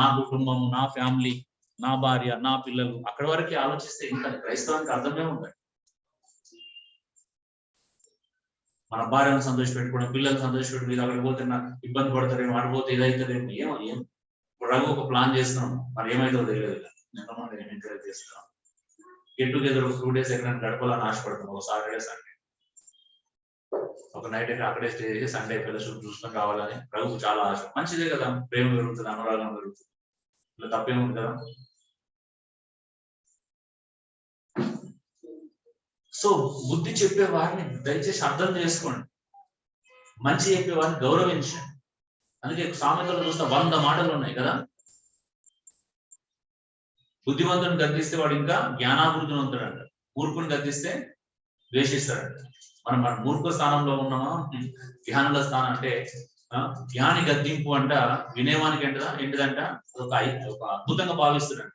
నా కుటుంబము, నా ఫ్యామిలీ, నా భార్య, నా పిల్లలు, అక్కడి వరకే ఆలోచిస్తే ఇంకా క్రైస్తవానికి అర్థమే ఉంటాయి. మన భార్యను సంతోష పెట్టుకోవడం, పిల్లలు సంతోష పెట్టుకుని, ఇది అక్కడికి పోతే ఇబ్బంది పడతారేమో, అడిపోతే ఇదైతుందేమో, ఏమో ఇప్పుడు రఘు ఒక ప్లాన్ చేస్తున్నాం, మరి ఏమైతుందో తెలియదు. ఎంతమంది ఎంకరేజ్ చేస్తున్నాం, గెట్ టుగెదర్ 2 days ఎక్కడైనా గడపాలని ఆశపడుతున్నాం. ఒక సాటర్డే సండే ఒక నైట్ అయితే అక్కడే స్టే చేసి సండే ఫెలోషిప్ చూసుకొని రావాలని రఘుకు చాలా ఆశ. మంచిదే కదా, ప్రేమ పెరుగుతుంది, అనురాగం పెరుగుతుంది, ఇలా తప్పేముంది కదా. సో బుద్ధి చెప్పే వారిని దయచేసి అర్థం చేసుకోండి, మంచి చెప్పే వారిని గౌరవించండి. అందుకే సామెతలు చూస్తే 100 మాటలు ఉన్నాయి కదా. బుద్ధిమంతుని గద్దిస్తే వాడు ఇంకా జ్ఞానాభివృద్ధిని ఉంటాడంట, మూర్ఖుని గద్దిస్తే ద్వేషిస్తాడంట. మనం మూర్ఖ స్థానంలో ఉన్నామా, జ్ఞానుల స్థానం అంటే జ్ఞాని గద్దింపు అంట వినేవానికి ఏంటిదంట ఒక అద్భుతంగా భావిస్తున్నాడు.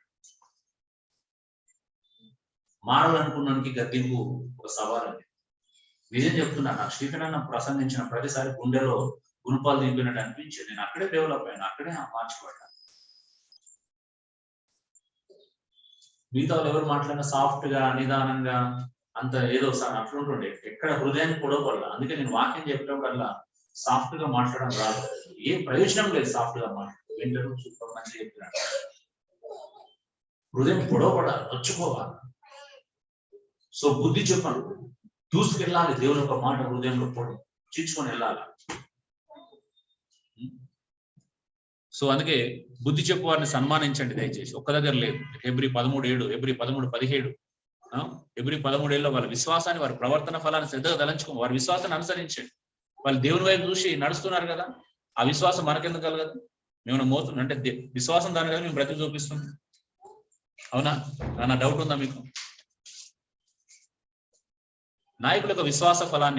మారాలనుకున్నానికి గద్దింపు ఒక సవాల్ అండి. నిజం చెప్తున్నా, నాకు స్టీఫెన్ అన్న ప్రసంగించిన ప్రతిసారి గుండెలో గుణపాలు దింపినట్టు అనిపించింది. నేను అక్కడే డెవలప్ అయ్యాను, అక్కడే మార్చిపడ్డాను. మిగతా వాళ్ళు ఎవరు మాట్లాడినా సాఫ్ట్ గా, నిదానంగా, అంత ఏదో అట్లుంటుండే, ఎక్కడ హృదయాన్ని పొడవపడలా. అందుకే నేను వాక్యం చెప్పేటప్పుడల్లా సాఫ్ట్ గా మాట్లాడడం రాదు, ఏం ప్రయోజనం లేదు సాఫ్ట్ గా మాట్లాడు. వింటారు, సూపర్ మంచిగా చెప్పినాడు. హృదయం పొడవపడాలి, నొచ్చుకోవాలి. సో బుద్ధి చెప్పను, దూసుకెళ్ళాలి. దేవుని ఒక మాట హృదయంలో చీల్చుకొని వెళ్ళాలి. సో అందుకే బుద్ధి చెప్పు వారిని సన్మానించండి దయచేసి. ఒక్క దగ్గర లేదు. హెబ్రీ 13:7, హెబ్రీ 13:17, హెబ్రీ 13:7 వాళ్ళ విశ్వాసాన్ని, వారి ప్రవర్తన ఫలాన్ని శ్రద్ధగా తలంచుకోండి. వారి విశ్వాసాన్ని అనుసరించండి. వాళ్ళు దేవుని వైపు చూసి నడుస్తున్నారు కదా, ఆ విశ్వాసం మనకెందుకు కలగదు? మేము మోతున్నాం అంటే విశ్వాసం దాని కదా మేము బ్రతికి చూపిస్తుంది. అవునా? నా డౌట్ ఉందా మీకు? నాయకుల యొక్క విశ్వాస ఫలాన్ని